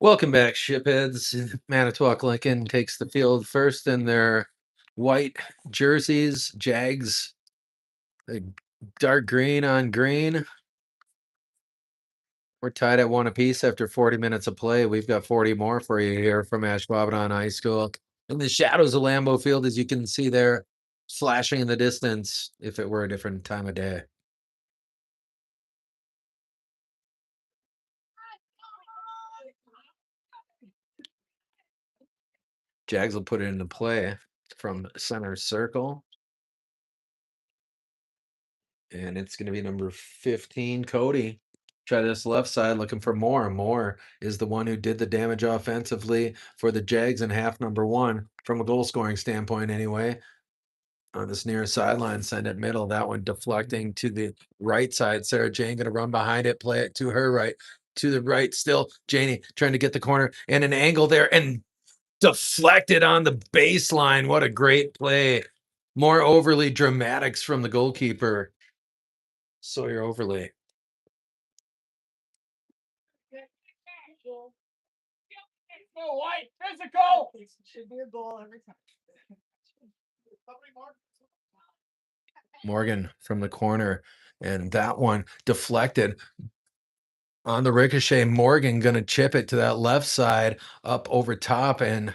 Welcome back, shipheads. Manitowoc Lincoln takes the field first in their white jerseys. Jags, dark green on green. We're tied at 1 apiece after 40 minutes of play. We've got 40 more for you here from Ashwaubenon High School. In the shadows of Lambeau Field, as you can see there, flashing in the distance if it were a different time of day. Jags will put it into play from center circle. And it's going to be number 15, Cody. Try this left side looking for Moore. Moore is the one who did the damage offensively for the Jags in half number 1 from a goal scoring standpoint anyway. On this near sideline, send it middle. That one deflecting to the right side. Sarah Jane going to run behind it, play it to her right, to the right still. Janie trying to get the corner and an angle there and deflected on the baseline. What a great play. More overly dramatics from the goalkeeper. Sawyer Overlay. Go white, physical. Should be a goal every time. Morgan from the corner, and that one deflected on the ricochet. Morgan gonna chip it to that left side up over top, and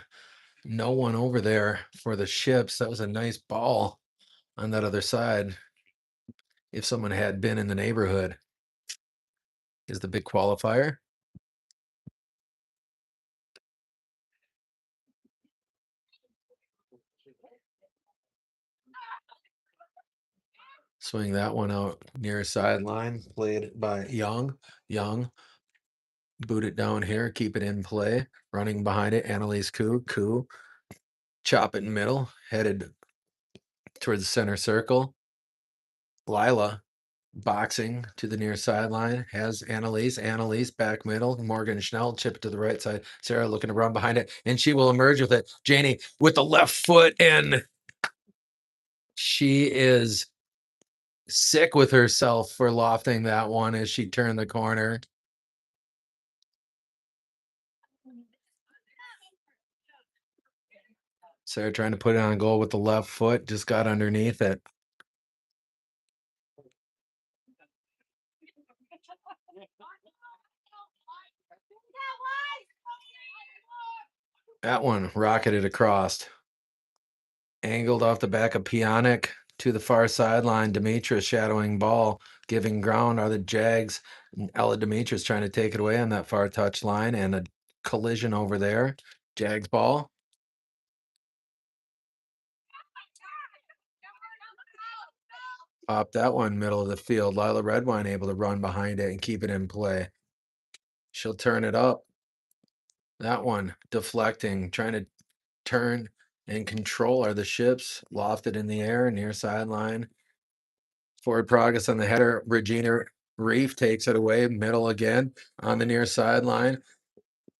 no one over there for the Ships. That was a nice ball on that other side. If someone had been in the neighborhood, is the big qualifier. Swing that one out near sideline, played by Young. Young boot it down here, keep it in play. Running behind it, Annalise Koo. Koo chop it in middle, headed towards the center circle. Lila boxing to the near sideline, has Annalise. Annalise back middle. Morgan Schnell chip it to the right side. Sarah looking to run behind it, and she will emerge with it. Janie with the left foot, and she is sick with herself for lofting that one as she turned the corner. Sarah trying to put it on goal with the left foot, just got underneath it. That one rocketed across. Angled off the back of Pionic to the far sideline. Demetra shadowing ball, giving ground are the Jags. Ella Demetra's trying to take it away on that far touch line, and a collision over there. Jags ball. Up that one, middle of the field. Lila Redwine able to run behind it and keep it in play. She'll turn it up. That one deflecting, trying to turn and control are the Ships. Lofted in the air near sideline. Forward progress on the header. Regina Reef takes it away. Middle again on the near sideline.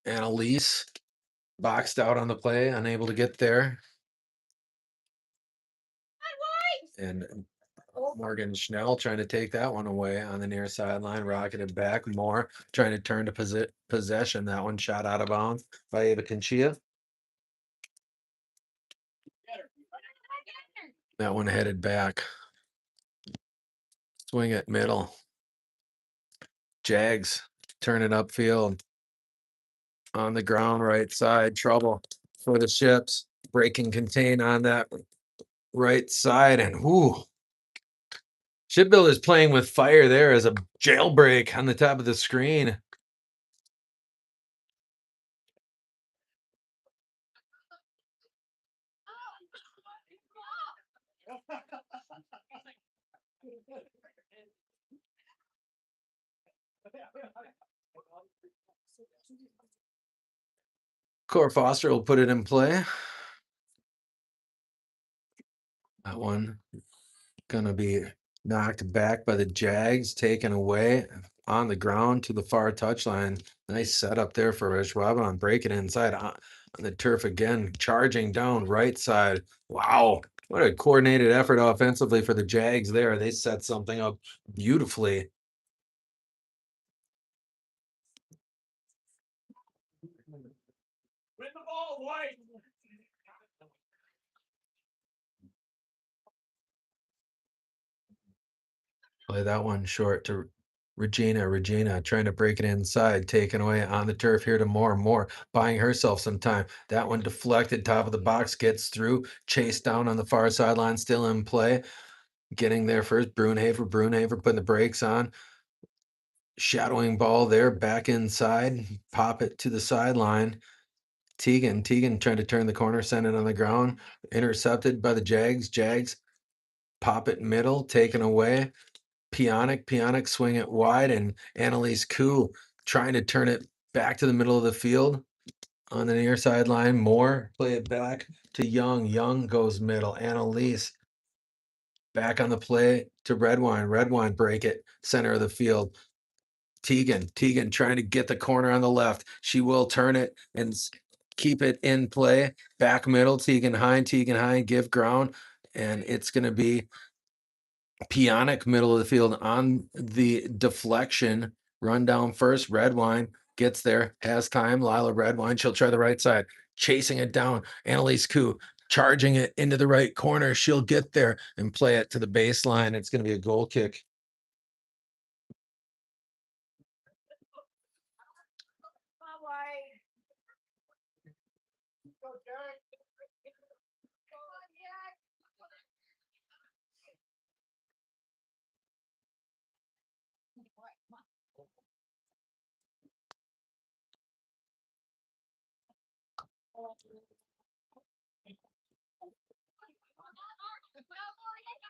Annalise boxed out on the play, unable to get there. And Morgan Schnell trying to take that one away on the near sideline, rocketed back. More trying to turn to possession. That one shot out of bounds by Ava Conchia. That one headed back. Swing it middle. Jags turn it upfield. On the ground right side, trouble for the Ships. Break and contain on that right side, and whoo. Shipbuilder's playing with fire there as a jailbreak on the top of the screen. Core Foster will put it in play. That one gonna be knocked back by the Jags, taken away on the ground to the far touchline. Nice setup there for Ashwaubenon, breaking inside on the turf again, charging down right side. Wow, what a coordinated effort offensively for the Jags there. They set something up beautifully. Win the ball, White. Play that one short to Regina. Regina trying to break it inside, taken away on the turf here to Moore, buying herself some time. That one deflected, top of the box, gets through, chased down on the far sideline, still in play. Getting there first, Brunhaver putting the brakes on. Shadowing ball there, back inside, pop it to the sideline. Teagan trying to turn the corner, send it on the ground, intercepted by the Jags. Jags pop it middle, taken away. Pionic swing it wide, and Annalise Koo trying to turn it back to the middle of the field on the near sideline. Moore play it back to Young. Young goes middle. Annalise back on the play to Redwine. Redwine break it center of the field. Teagan trying to get the corner on the left. She will turn it and keep it in play. Back middle, Teagan Hine, give ground, and it's going to be Pionic middle of the field on the deflection. Run down first. Redwine gets there, has time. Lila Redwine, she'll try the right side, chasing it down. Annalise Koo charging it into the right corner. She'll get there and play it to the baseline. It's going to be a goal kick.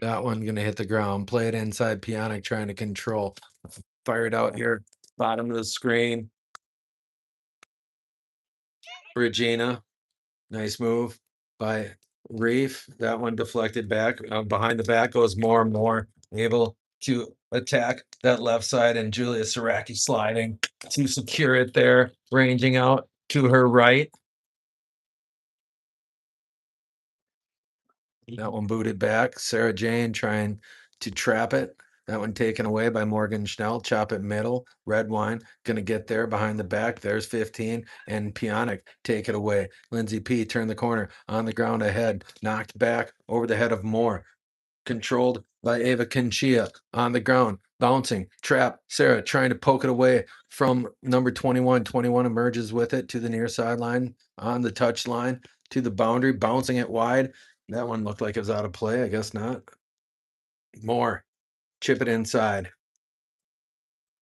That one going to hit the ground. Play it inside. Pionic trying to control. Fire it out here. Bottom of the screen. Regina. Nice move by Reef. That one deflected back. Behind the back goes more able to attack that left side, and Julia Saraki sliding to secure it there, ranging out to her right. That one booted back. Sarah Jane trying to trap it. That one taken away by Morgan Schnell. Chop it middle. Redwine going to get there behind the back. There's 15. And Pionic take it away. Lindsay P. turn the corner on the ground ahead. Knocked back over the head of Moore. Controlled by Ava Kinchia on the ground. Bouncing. Trap. Sarah trying to poke it away from number 21. 21 emerges with it to the near sideline on the touch line to the boundary. Bouncing it wide. That one looked like it was out of play. I guess not. More. Chip it inside.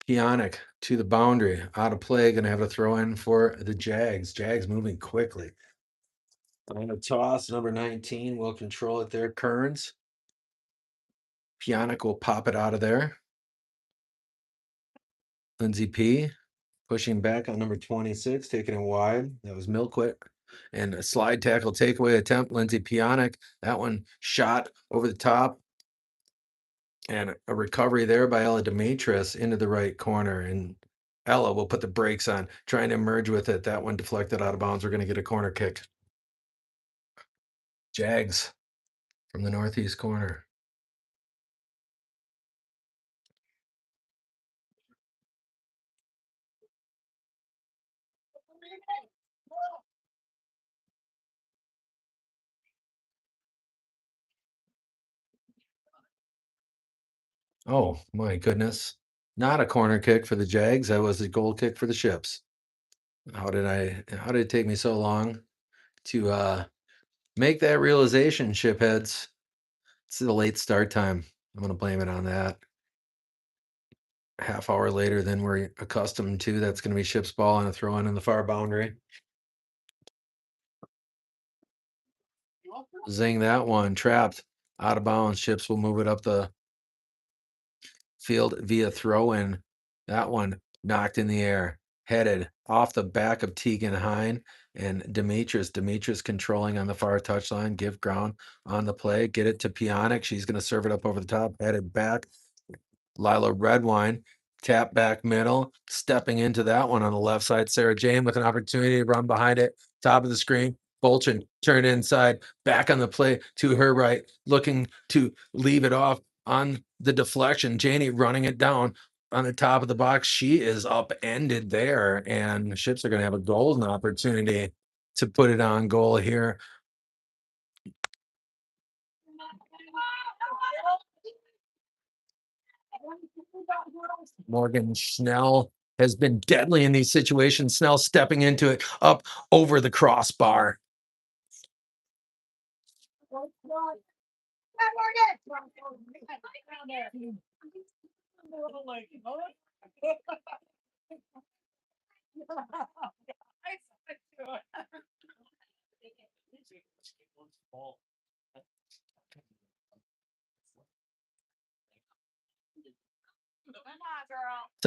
Pionic to the boundary. Out of play. Going to have a throw in for the Jags. Jags moving quickly. On a toss, number 19 will control it there. Kearns. Pionic will pop it out of there. Lindsay P. pushing back on number 26, taking it wide. That was Milquit. And a slide tackle takeaway attempt. Lindsay Pionic. That one shot over the top. And a recovery there by Ella Demetris into the right corner. And Ella will put the brakes on, trying to merge with it. That one deflected out of bounds. We're going to get a corner kick. Jags from the northeast corner. Oh, my goodness. Not a corner kick for the Jags. That was a goal kick for the Ships. How did it take me so long to make that realization, Shipheads? It's the late start time. I'm going to blame it on that. Half hour later than we're accustomed to. That's going to be Ships ball and a throw in the far boundary. Zing that one. Trapped. Out of bounds. Ships will move it up the field via throw in. That one knocked in the air, headed off the back of Tegan Hine and Demetrius. Demetrius controlling on the far touchline, give ground on the play, get it to Pionk. She's going to serve it up over the top, headed back. Lila Redwine, tap back middle, stepping into that one on the left side. Sarah Jane with an opportunity to run behind it, top of the screen. Bolchin turned inside, back on the play to her right, looking to leave it off on the deflection. Janie running it down on the top of the box. She is upended there, and the Ships are going to have a golden opportunity to put it on goal here. Morgan Schnell has been deadly in these situations. Snell stepping into it up over the crossbar.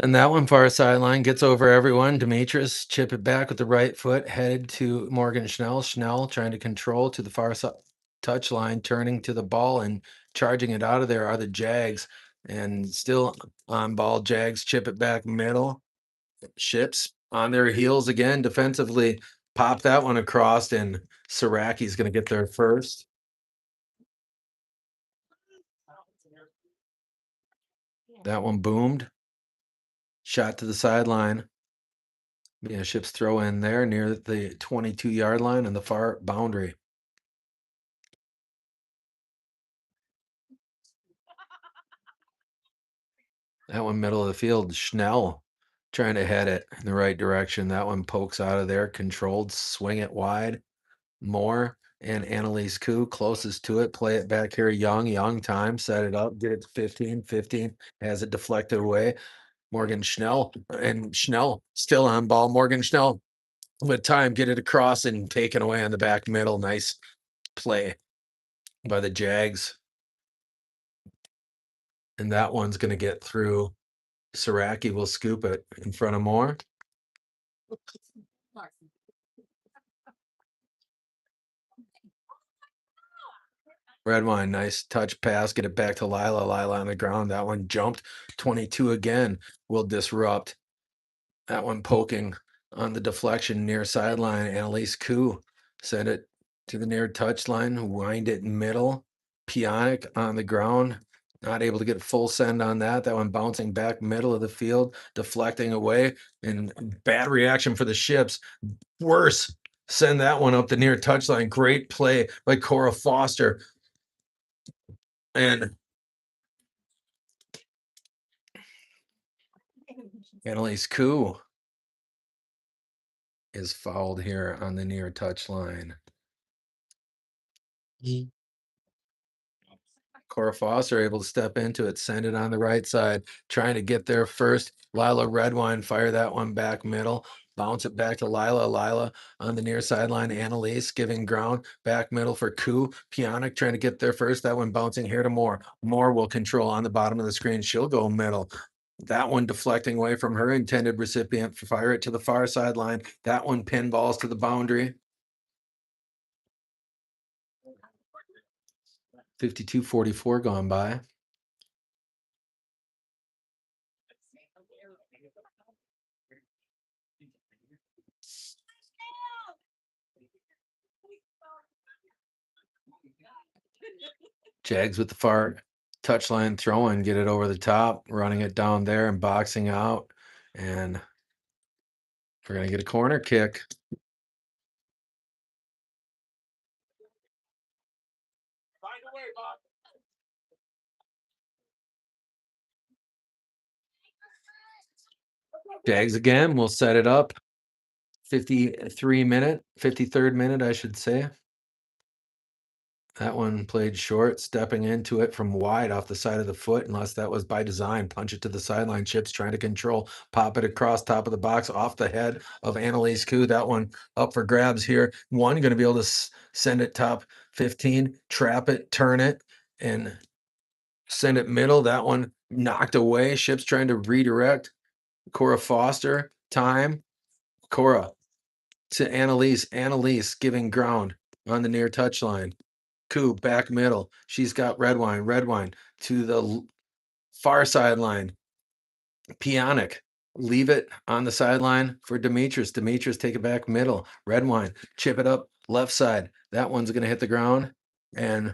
And that one far sideline gets over everyone. Demetrius chip it back with the right foot, headed to Morgan Schnell. Schnell trying to control to the far touch line, turning to the ball and charging it out of there are the Jags. And still on ball, Jags chip it back middle. Ships on their heels again defensively. Pop that one across, and Siraki's going to get there first. That one boomed. Shot to the sideline. Yeah, Ships throw in there near the 22-yard line on the far boundary. That one middle of the field. Schnell trying to head it in the right direction. That one pokes out of there. Controlled. Swing it wide. Moore and Annalise Koo closest to it. Play it back here. Young time. Set it up. Get it to 15. 15 has it deflected away. Morgan Schnell and Schnell still on ball. Morgan Schnell with time, get it across and taken away on the back middle. Nice play by the Jags. And that one's going to get through. Siraki will scoop it in front of Moore. Redwine, nice touch pass. Get it back to Lila. Lila on the ground. That one jumped. 22 again will disrupt. That one poking on the deflection near sideline. Annalise Koo sent it to the near touchline. Wind it middle. Pionk on the ground. Not able to get full send on that. That one bouncing back middle of the field, deflecting away, and bad reaction for the Ships. Worse, send that one up the near touchline. Great play by Cora Foster. And Annalise Koo is fouled here on the near touchline. Cora Foster able to step into it, send it on the right side, trying to get there first. Lila Redwine fire that one back middle, bounce it back to Lila. Lila on the near sideline. Annalise giving ground back middle for Koo. Pionk trying to get there first. That one bouncing here to Moore. Moore will control on the bottom of the screen. She'll go middle. That one deflecting away from her intended recipient. Fire it to the far sideline. That one pinballs to the boundary. 52-44 gone by. Jags with the far touchline throwing, get it over the top, running it down there and boxing out. And we're going to get a corner kick. Find a way, Bob. Jags again, we'll set it up. 53rd minute, I should say. That one played short, stepping into it from wide off the side of the foot, unless that was by design. Punch it to the sideline. Chips trying to control, pop it across top of the box off the head of Annalise Koo. That one up for grabs here. One going to be able to send it top 15, trap it, turn it, and send it middle. That one knocked away. Ship's trying to redirect. Cora Foster, time. Cora to Annalise. Annalise giving ground on the near touchline. Coup back middle. She's got red wine. Red wine to the far sideline. Pionic. Leave it on the sideline for Demetrius. Demetrius take it back middle. Red wine. Chip it up left side. That one's going to hit the ground and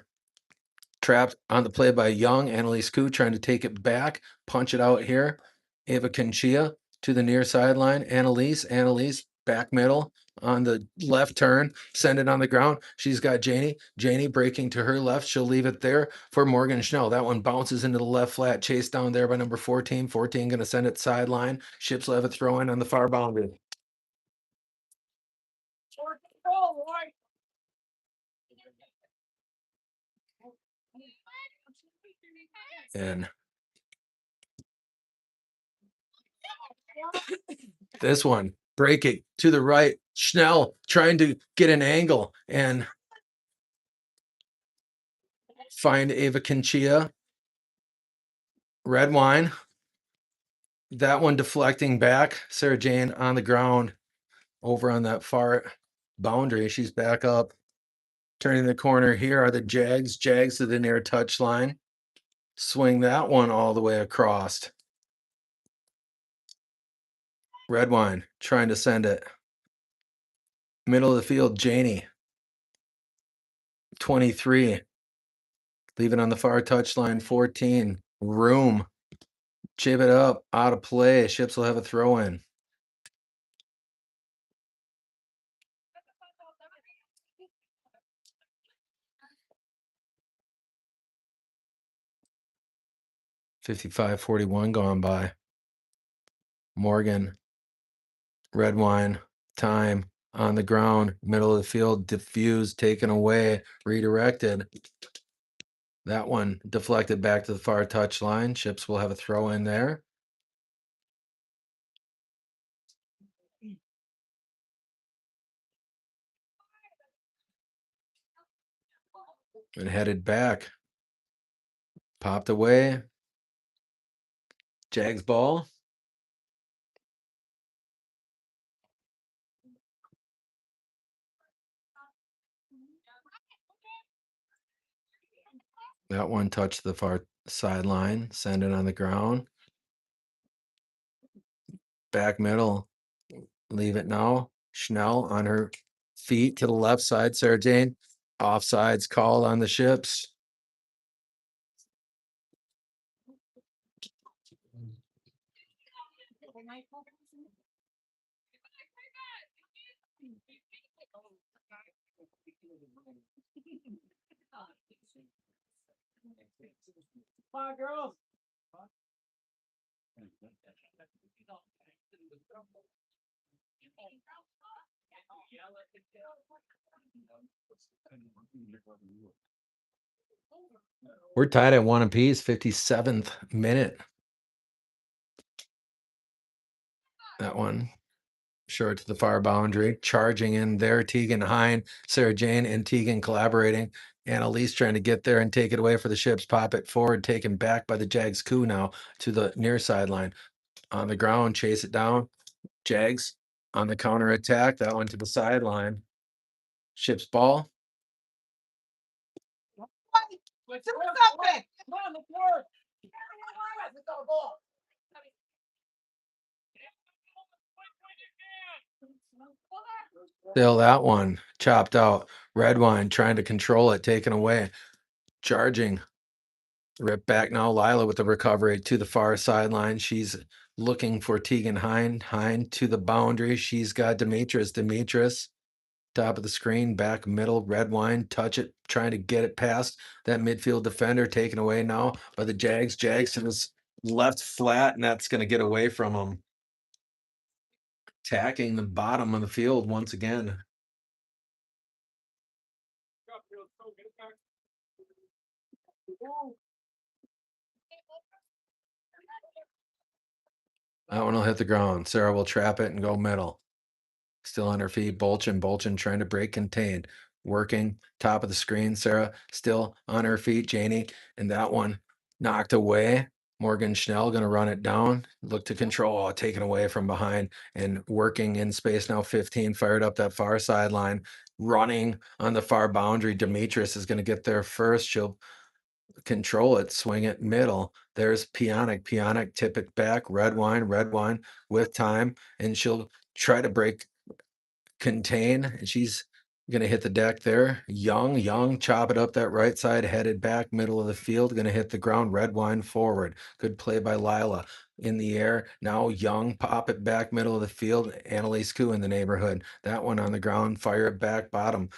trapped on the play by Young. Annalise Koo trying to take it back. Punch it out here. Ava Conchia to the near sideline. Annalise back middle on the left turn. Send it on the ground. She's got Janie. Janie breaking to her left. She'll leave it there for Morgan Schnell. That one bounces into the left flat. Chased down there by number 14. 14 going to send it sideline. Ships will have a throw in on the far boundary. Short control, boy. And this one, break it to the right. Schnell trying to get an angle and find Ava Conchia. Red wine. That one deflecting back. Sarah Jane on the ground over on that far boundary. She's back up. Turning the corner here are the Jags. Jags to the near touch line. Swing that one all the way across. Red wine trying to send it. Middle of the field, Janie. 23. Leave it on the far touchline, 14. Room. Chip it up, out of play. Ships will have a throw in. $55.41 gone by. Morgan. Red wine. Time on the ground. Middle of the field. Diffused. Taken away. Redirected. That one deflected back to the far touch line. Ships will have a throw in there. And headed back. Popped away. Jags ball. That one touched the far sideline. Send it on the ground. Back middle. Leave it now. Schnell on her feet to the left side. Sarah Jane. Offsides called on the Ships. Come on, girls. We're tied at 1 apiece, 57th minute. That one short to the far boundary. Charging in there, Tegan Hine, Sarah Jane, and Tegan collaborating. Annalise trying to get there and take it away for the Ships. Pop it forward, taken back by the Jags coup now to the near sideline. On the ground, chase it down. Jags on the counter attack. That one to the sideline. Ships ball. Let's do something. Come on, let's work. Let's go, ball. Still that one chopped out. Red wine trying to control it, taken away. Charging. Rip back now. Lila with the recovery to the far sideline. She's looking for Tegan Hine. Hine to the boundary. She's got Demetrius. Demetrius. Top of the screen, back middle, red wine, touch it, trying to get it past that midfield defender, taken away now by the Jags. Jags to this left flat, and that's going to get away from them. Attacking the bottom of the field once again. That one will hit the ground. Sarah will trap it and go middle. Still on her feet. Bolchin trying to break contain. Working top of the screen. Sarah still on her feet. Janie, and that one knocked away. Morgan Schnell going to run it down, look to control, taken away from behind and working in space now. 15 fired up that far sideline, running on the far boundary. Demetrius is going to get there first. She'll control it, swing it middle. There's Pionic, tip it back, red wine with time, and she'll try to break contain, and she's gonna hit the deck there. Young, chop it up that right side, headed back, middle of the field, gonna hit the ground, red wine forward. Good play by Lila. In the air, now Young, pop it back, middle of the field, Annalise Koo in the neighborhood. That one on the ground, fire it back, bottom.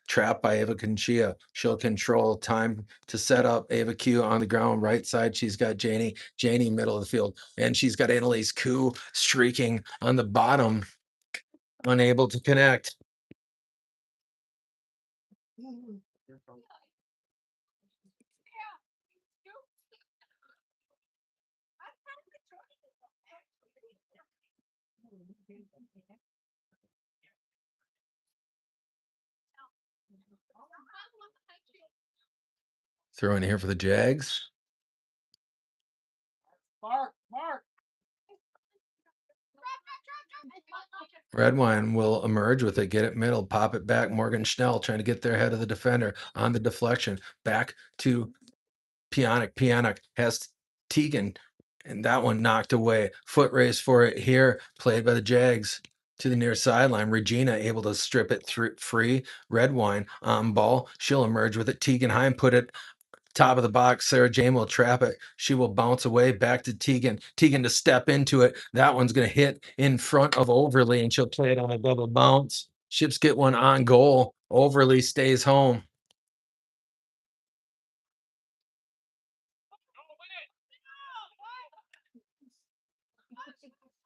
Trapped by Ava Conchia. She'll control time to set up Ava Q on the ground, right side. She's got Janie, middle of the field, and she's got Annalise Koo streaking on the bottom, unable to connect. Throw in here for the Jags. Mark. Redwine will emerge with it, get it middle, pop it back. Morgan Schnell trying to get there ahead of the defender on the deflection. Back to Pionic. Pionic has Tegan, and that one knocked away. Foot race for it here, played by the Jags to the near sideline. Regina able to strip it through free. Redwine on ball. She'll emerge with it. Tegan Heim put it top of the box. Sarah Jane will trap it. She will bounce away back to Tegan. Tegan to step into it. That one's going to hit in front of Overly, and she'll play it on a double bounce. Ships get one on goal. Overly stays home.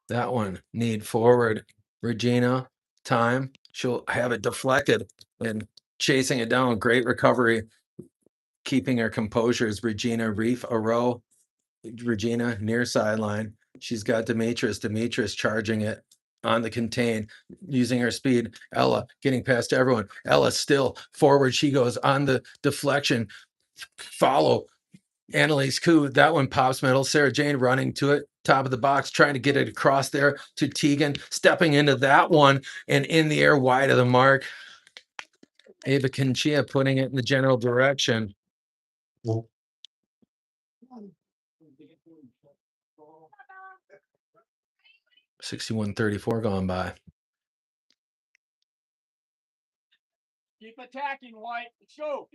That one need forward. Regina, time. She'll have it deflected and chasing it down. Great recovery. Keeping her composure is Regina Reef, a row. Regina near sideline. She's got Demetrius charging it on the contain, using her speed. Ella getting past everyone. Ella still forward. She goes on the deflection. Follow Annalise Koo. That one pops middle. Sarah Jane running to it. Top of the box, trying to get it across there to Tegan. Stepping into that one and in the air wide of the mark. Ava Conchia putting it in the general direction. 61-34 gone by. Keep attacking, White. Let's go.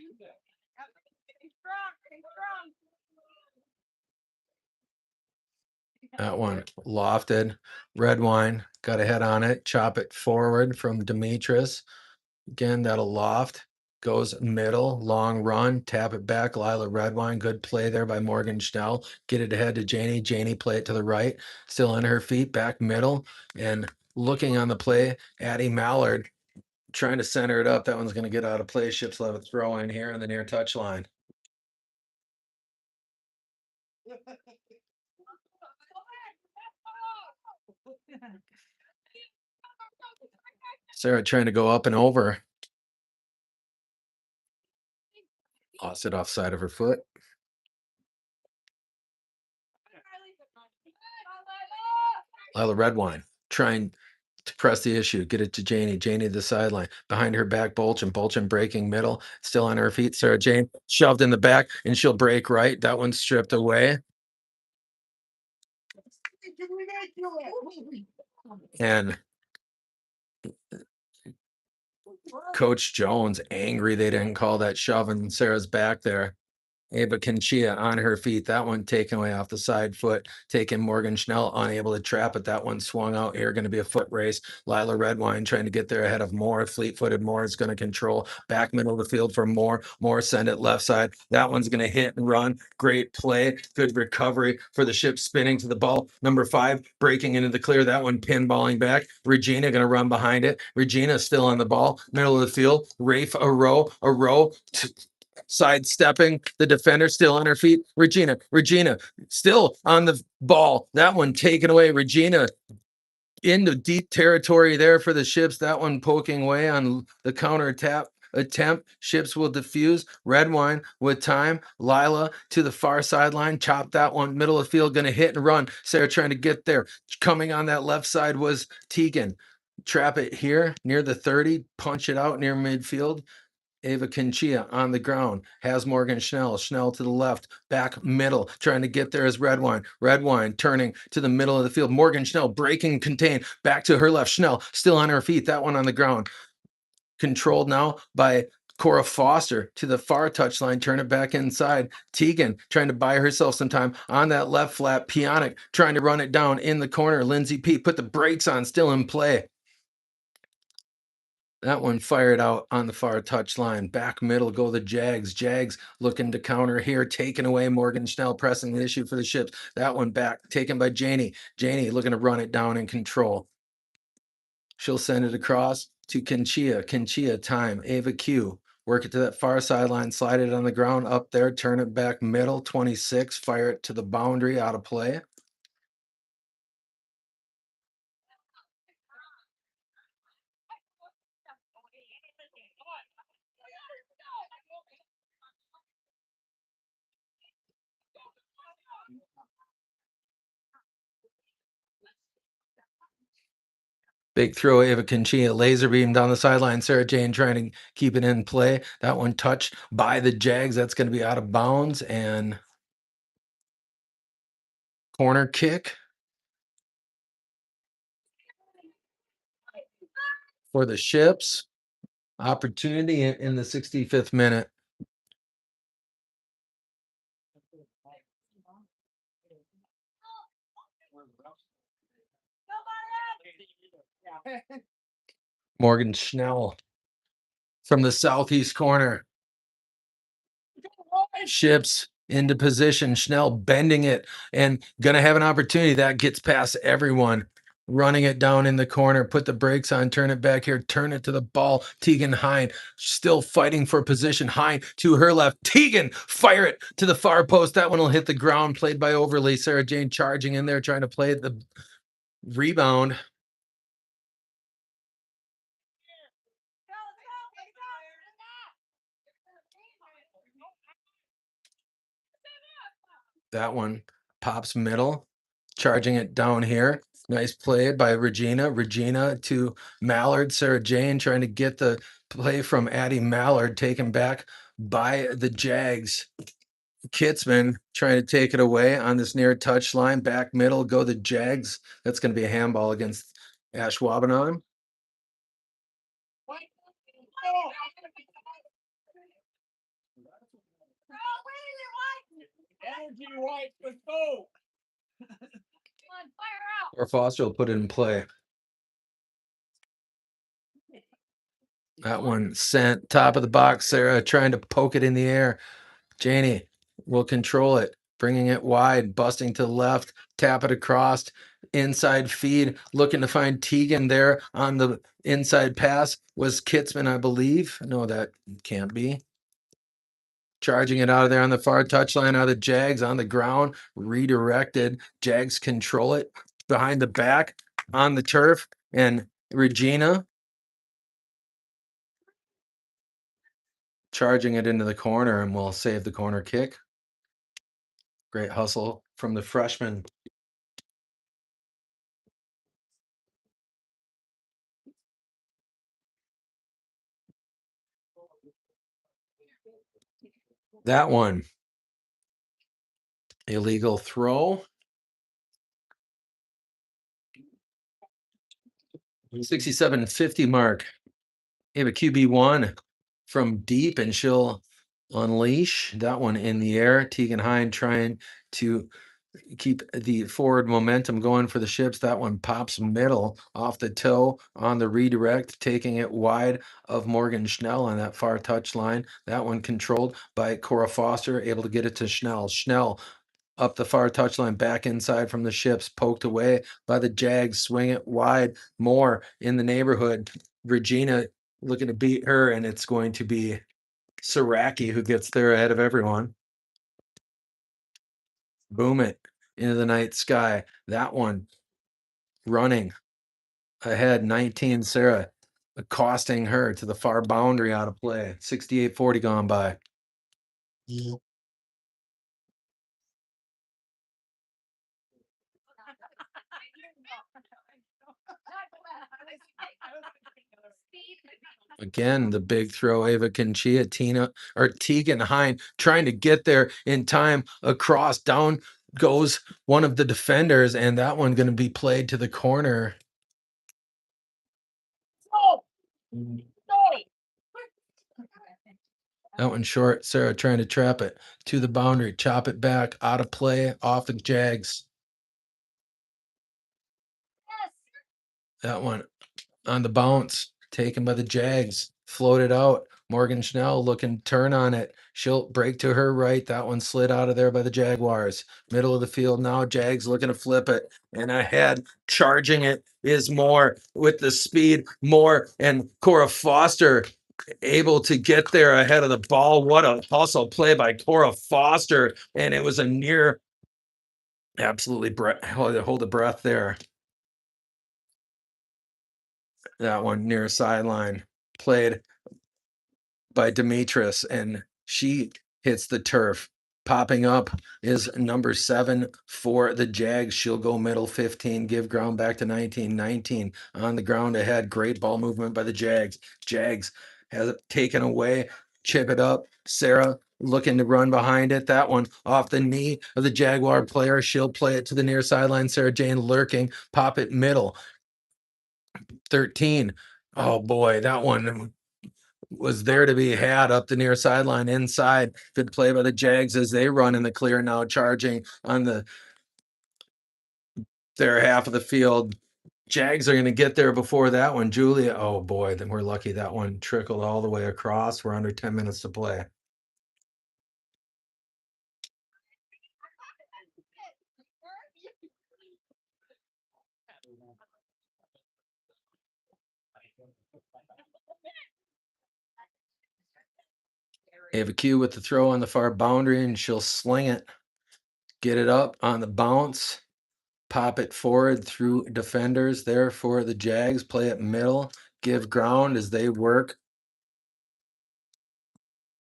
That one lofted. Red wine got a head on it. Chop it forward from Demetrius. Again, that'll loft. Goes middle, long run, tap it back. Lila Redwine, good play there by Morgan Schnell. Get it ahead to Janie. Janie play it to the right, still on her feet, back middle, and looking on the play. Addie Mallard trying to center it up. That one's going to get out of play. Ships let it throw in here on the near touch line. Sarah trying to go up and over. Lost it offside of her foot. Lila Redwine trying to press the issue, get it to Janie. Janie to the sideline. Behind her back, Bolchin breaking middle, still on her feet. Sarah Jane shoved in the back, and she'll break right. That one's stripped away. And Coach Jones angry they didn't call that shove, and Sarah's back there. Ava Conchia on her feet. That one taken away off the side foot. Taking Morgan Schnell unable to trap it. That one swung out here. Going to be a foot race. Lila Redwine trying to get there ahead of Moore. Fleet-footed Moore is going to control. Back middle of the field for Moore. Moore send it left side. That one's going to hit and run. Great play. Good recovery for the ship spinning to the ball. Number 5 breaking into the clear. That one pinballing back. Regina going to run behind it. Regina still on the ball. Middle of the field. Rafe a row. Sidestepping the defender, still on her feet. Regina still on the ball. That one taken away. Regina into deep territory there for the ships. That one poking away on the counter tap attempt. Ships will defuse. Red wine with time. Lila to the far sideline. Chop that one. Middle of the field. Going to hit and run. Sarah trying to get there. Coming on that left side was Tegan. Trap it here near the 30. Punch it out near midfield. Ava Kinchia on the ground has Morgan Schnell. Schnell to the left, back middle, trying to get there is Red Wine. Red Wine turning to the middle of the field. Morgan Schnell breaking contain back to her left. Schnell still on her feet. That one on the ground. Controlled now by Cora Foster to the far touchline. Turn it back inside. Tegan trying to buy herself some time on that left flat. Pionic trying to run it down in the corner. Lindsay P put the brakes on, still in play. That one fired out on the far touchline. Back middle go the Jags. Jags looking to counter here, taking away Morgan Schnell, pressing the issue for the Ships. That one back, taken by Janie. Janie looking to run it down in control. She'll send it across to Kinchia. Kinchia time. Ava Q. Work it to that far sideline, slide it on the ground up there, turn it back middle, 26, fire it to the boundary, out of play. Big throw, Ava Conchia, laser beam down the sideline. Sarah Jane trying to keep it in play. That one touched by the Jags. That's going to be out of bounds. And corner kick for the Ships. Opportunity in the 65th minute. Morgan Schnell from the southeast corner. Ships into position. Schnell bending it and going to have an opportunity. That gets past everyone. Running it down in the corner. Put the brakes on. Turn it back here. Turn it to the ball. Tegan Hine still fighting for position. Hine to her left. Tegan fire it to the far post. That one will hit the ground. Played by Overly. Sarah Jane charging in there trying to play the rebound. That one pops middle, charging it down here. Nice play by Regina. Regina to Mallard. Sarah Jane trying to get the play from Addie Mallard, taken back by the Jags. Kitzman trying to take it away on this near touch line. Back middle, go the Jags. That's going to be a handball against Ashwaubenon. Energy white, let's go. Or Foster will put it in play. That one sent top of the box. Sarah trying to poke it in the air. Janie will control it, bringing it wide, busting to the left, tap it across, inside feed, looking to find Tegan there on the inside pass. Was Kitzman, I believe. No, that can't be. Charging it out of there on the far touchline out of the Jags on the ground, redirected. Jags control it behind the back on the turf, and Regina charging it into the corner, and will save the corner kick. Great hustle from the freshman. That one. Illegal throw. 67-50 mark. You have a QB1 from deep, and she'll unleash that one in the air. Tegan Hine trying to keep the forward momentum going for the Ships. That one pops middle off the toe on the redirect, taking it wide of Morgan Schnell on that far touch line. That one controlled by Cora Foster, able to get it to Schnell. Schnell up the far touchline, back inside from the Ships, poked away by the Jags, swing it wide, more in the neighborhood. Regina looking to beat her, and it's going to be Saraki who gets there ahead of everyone. Boom it into the night sky. That one running ahead, 19, Sarah. accosting her to the far boundary out of play. 68-40 gone by. Again, the big throw, Ava Conchia, Tegan Hine trying to get there in time across. Down goes one of the defenders, and that one going to be played to the corner. That one short. Sarah trying to trap it to the boundary, chop it back, out of play, off the Jags. That one on the bounce, taken by the Jags, floated out. Morgan Schnell looking turn on it. She'll break to her right. That one slid out of there by the Jaguars. Middle of the field now. Jags looking to flip it. And ahead, charging it is Moore with the speed. Moore and Cora Foster able to get there ahead of the ball. What a hustle play by Cora Foster. And it was a near absolutely hold the breath there. That one near sideline played by Demetris, and she hits the turf. Popping up is number 7 for the Jags. She'll go middle 15, give ground back to 19 on the ground ahead. Great ball movement by the Jags. Jags has it taken away, chip it up. Sarah looking to run behind it. That one off the knee of the Jaguar player. She'll play it to the near sideline. Sarah Jane lurking, pop it middle. 13. Oh boy, that one was there to be had up the near sideline inside. Good play by the Jags as they run in the clear now, charging on their half of the field. Jags are going to get there before that one. Julia, oh boy, then we're lucky that one trickled all the way across. We're under 10 minutes to play. Ava Q with the throw on the far boundary, and she'll sling it, get it up on the bounce, pop it forward through defenders there for the Jags, play it middle, give ground as they work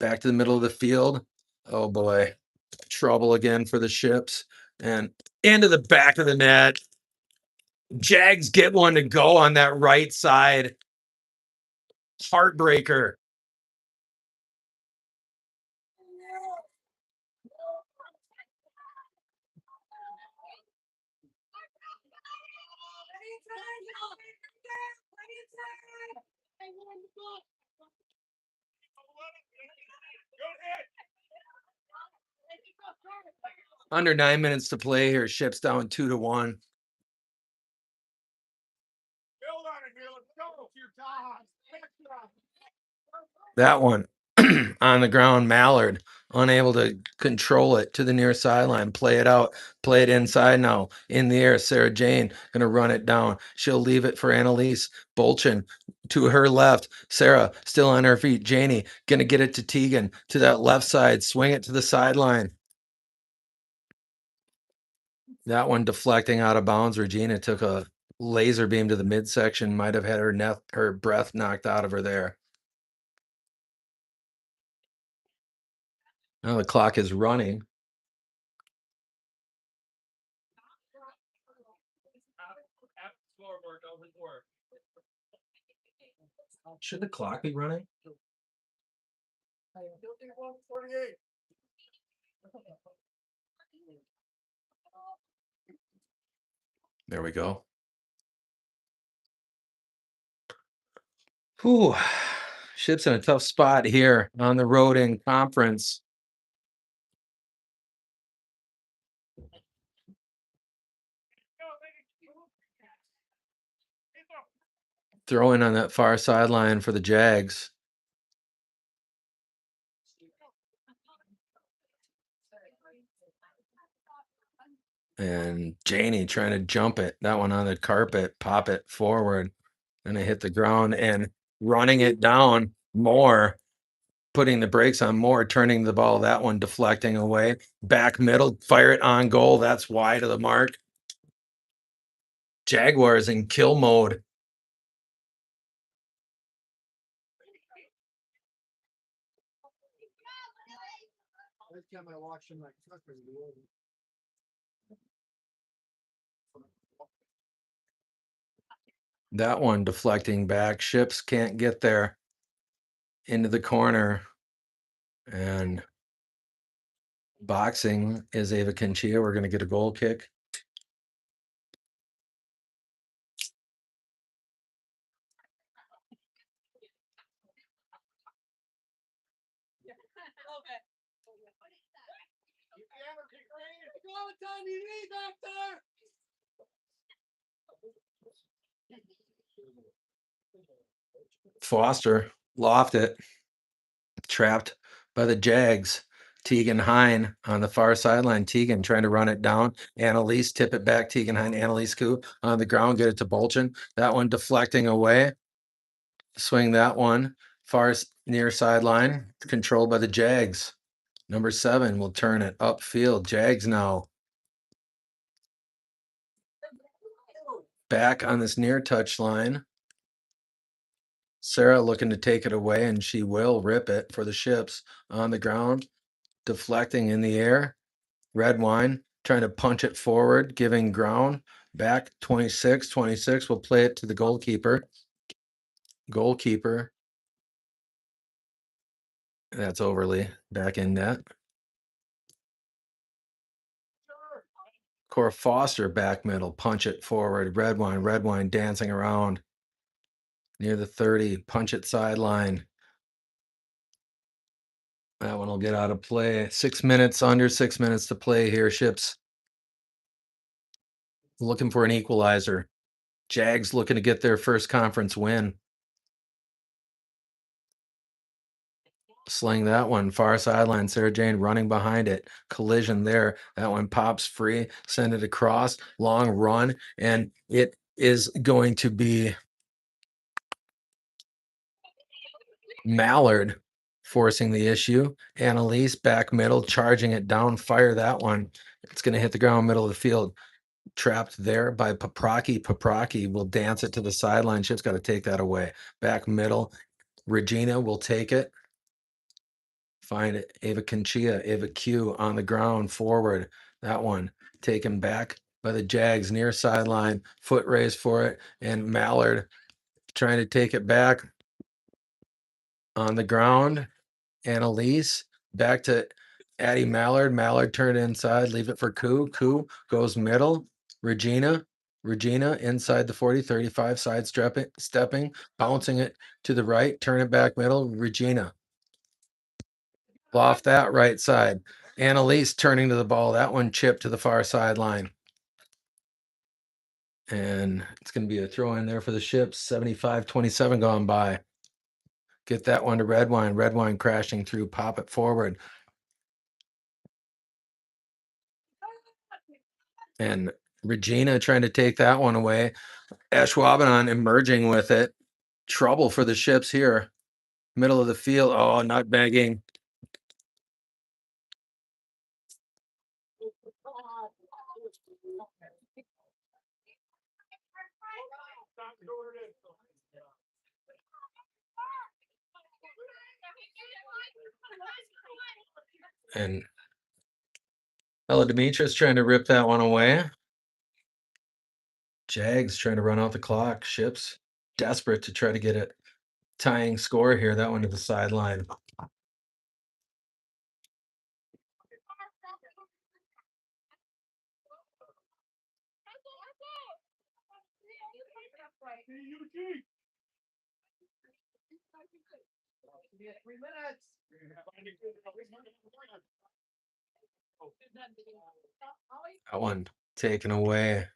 back to the middle of the field. Oh boy, trouble again for the Ships, and into the back of the net. Jags get one to go on that right side. Heartbreaker. Under 9 minutes to play here. Ships down 2-1. Build on it here. Let's go. Your time. That one on the ground. Mallard unable to control it to the near sideline. Play it out. Play it inside now. In the air. Sarah Jane going to run it down. She'll leave it for Annalise Bolchin to her left. Sarah still on her feet. Janie going to get it to Tegan to that left side. Swing it to the sideline. That one deflecting out of bounds. Regina took a laser beam to the midsection. Might have had her breath knocked out of her there. Now the clock is running. Should the clock be running? There we go. Whew. Ships in a tough spot here on the road in conference. Throwing on that far sideline for the Jags. And Janie trying to jump it. That one on the carpet, pop it forward. And it hit the ground and running it down more, putting the brakes on more, turning the ball, that one deflecting away. Back middle, fire it on goal. That's wide of the mark. Jaguars in kill mode. Last time I watched him, like, truck was the old. That one deflecting back. Ships can't get there into the corner. And boxing is Ava Conchia. We're going to get a goal kick. Foster loft it. Trapped by the Jags. Tegan Hine on the far sideline. Tegan trying to run it down. Annalise tip it back. Tegan Hine, Annalise Koo on the ground. Get it to Bolchin. That one deflecting away. Swing that one far near sideline. Controlled by the Jags. Number 7 will turn it upfield. Jags now back on this near touch line. Sarah looking to take it away, and she will rip it for the Ships on the ground. Deflecting in the air. Red wine trying to punch it forward, giving ground back 26 will play it to the goalkeeper. That's Overly back in net. Cora Foster back middle, punch it forward. Red wine dancing around near the 30, punch it sideline. That one will get out of play. 6 minutes, under 6 minutes to play here. Ships looking for an equalizer. Jags looking to get their first conference win. Sling that one far sideline. Sarah Jane running behind it. Collision there. That one pops free. Send it across. Long run. And it is going to be Mallard forcing the issue. Annalise back middle, charging it down. Fire that one. It's going to hit the ground middle of the field. Trapped there by Paprocki. Paprocki will dance it to the sideline. Ship's got to take that away. Back middle. Regina will take it. Find it. Ava Conchia, Ava Q on the ground forward. That one taken back by the Jags near sideline. Foot raised for it. And Mallard trying to take it back on the ground. Annalise back to Addie Mallard. Mallard turned inside. Leave it for Koo. Koo goes middle. Regina inside the 40, 35, side stepping, bouncing it to the right. Turn it back middle. Regina off that right side. Annalise turning to the ball. That one chipped to the far sideline. And it's going to be a throw in there for the Ships. 75-27 gone by. Get that one to Red Wine. Red Wine crashing through. Pop it forward. And Regina trying to take that one away. Ashwaubenon emerging with it. Trouble for the Ships here. Middle of the field. Oh, not begging. And Ella Demetrius trying to rip that one away. Jags trying to run out the clock. Ships desperate to try to get it tying score here. That one to the sideline. That one taken away.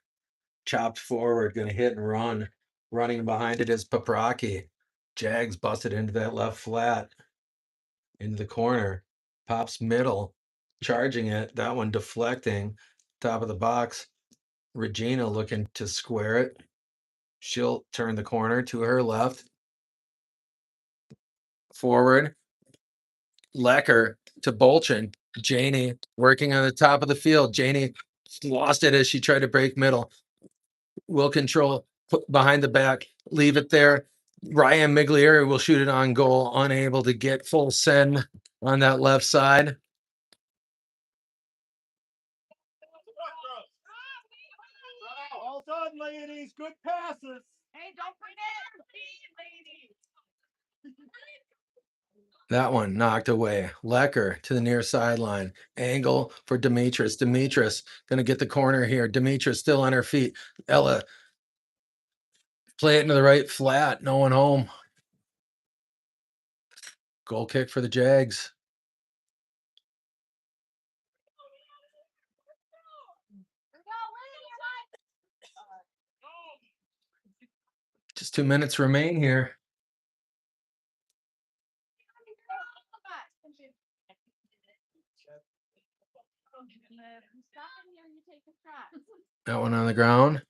Chopped forward, going to hit and run. Running behind it is Paprocki. Jags busted into that left flat. Into the corner. Pops middle. Charging it. That one deflecting. Top of the box. Regina looking to square it. She'll turn the corner to her left. Forward. Lecker to Bolchin. Janie working on the top of the field. Janie lost it as she tried to break middle. Will control, put behind the back, leave it there. Ryan Miglieri will shoot it on goal, unable to get full send on that left side. ladies. Good passes. Hey, don't forget, ladies. That one knocked away. Lecker to the near sideline. Angle for Demetris. Demetris going to get the corner here. Demetris still on her feet. Ella play it into the right flat. No one home. Goal kick for the Jags. Just 2 minutes remain here. That one on the ground.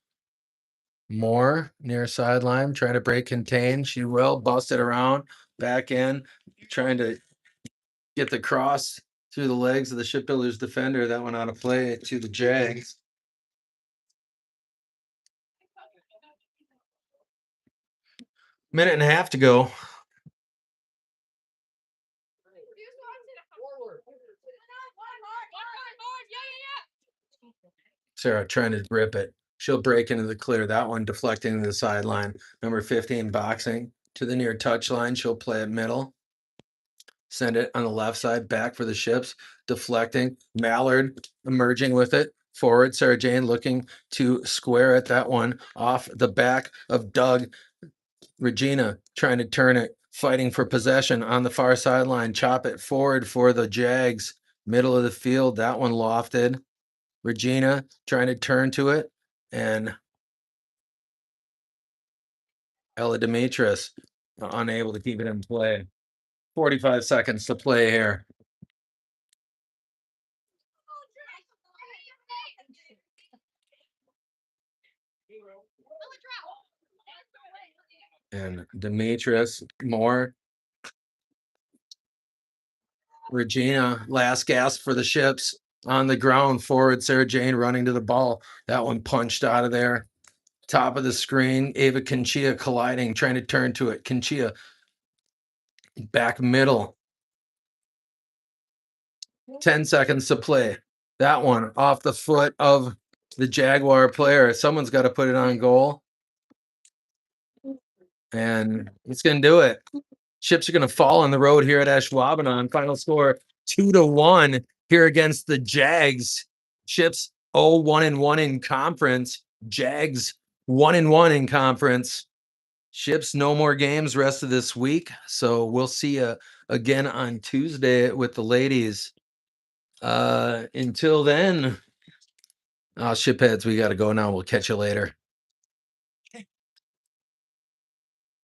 Moore near sideline, trying to break contain. She will bust it around, back in, trying to get the cross through the legs of the Shipbuilders defender. That one out of play to the Jags. Minute and a half to go. Sarah trying to rip it. She'll break into the clear. That one deflecting to the sideline. Number 15 boxing to the near touchline. She'll play it middle. Send it on the left side back for the Ships. Deflecting. Mallard emerging with it. Forward. Sarah Jane looking to square it. That one off the back of Doug. Regina trying to turn it. Fighting for possession on the far sideline. Chop it forward for the Jags. Middle of the field. That one lofted. Regina trying to turn to it, and Ella Demetris unable to keep it in play. 45 seconds to play here. And Demetris, Moore, Regina, last gasp for the Ships on the ground. Forward, Sarah Jane running to the ball. That one punched out of there. Top of the screen, Ava Conchia colliding, trying to turn to it. Conchia back middle. 10 seconds to play. That one off the foot of the Jaguar player. Someone's got to put it on goal. And it's going to do it. Ships are going to fall on the road here at Ashwaubenon. Final score 2-1 here against the Jags. Ships 0-1-1 in conference. Jags 1-1 in conference. Ships no more games rest of this week. So we'll see you again on Tuesday with the ladies. Until then, shipheads, we got to go now. We'll catch you later.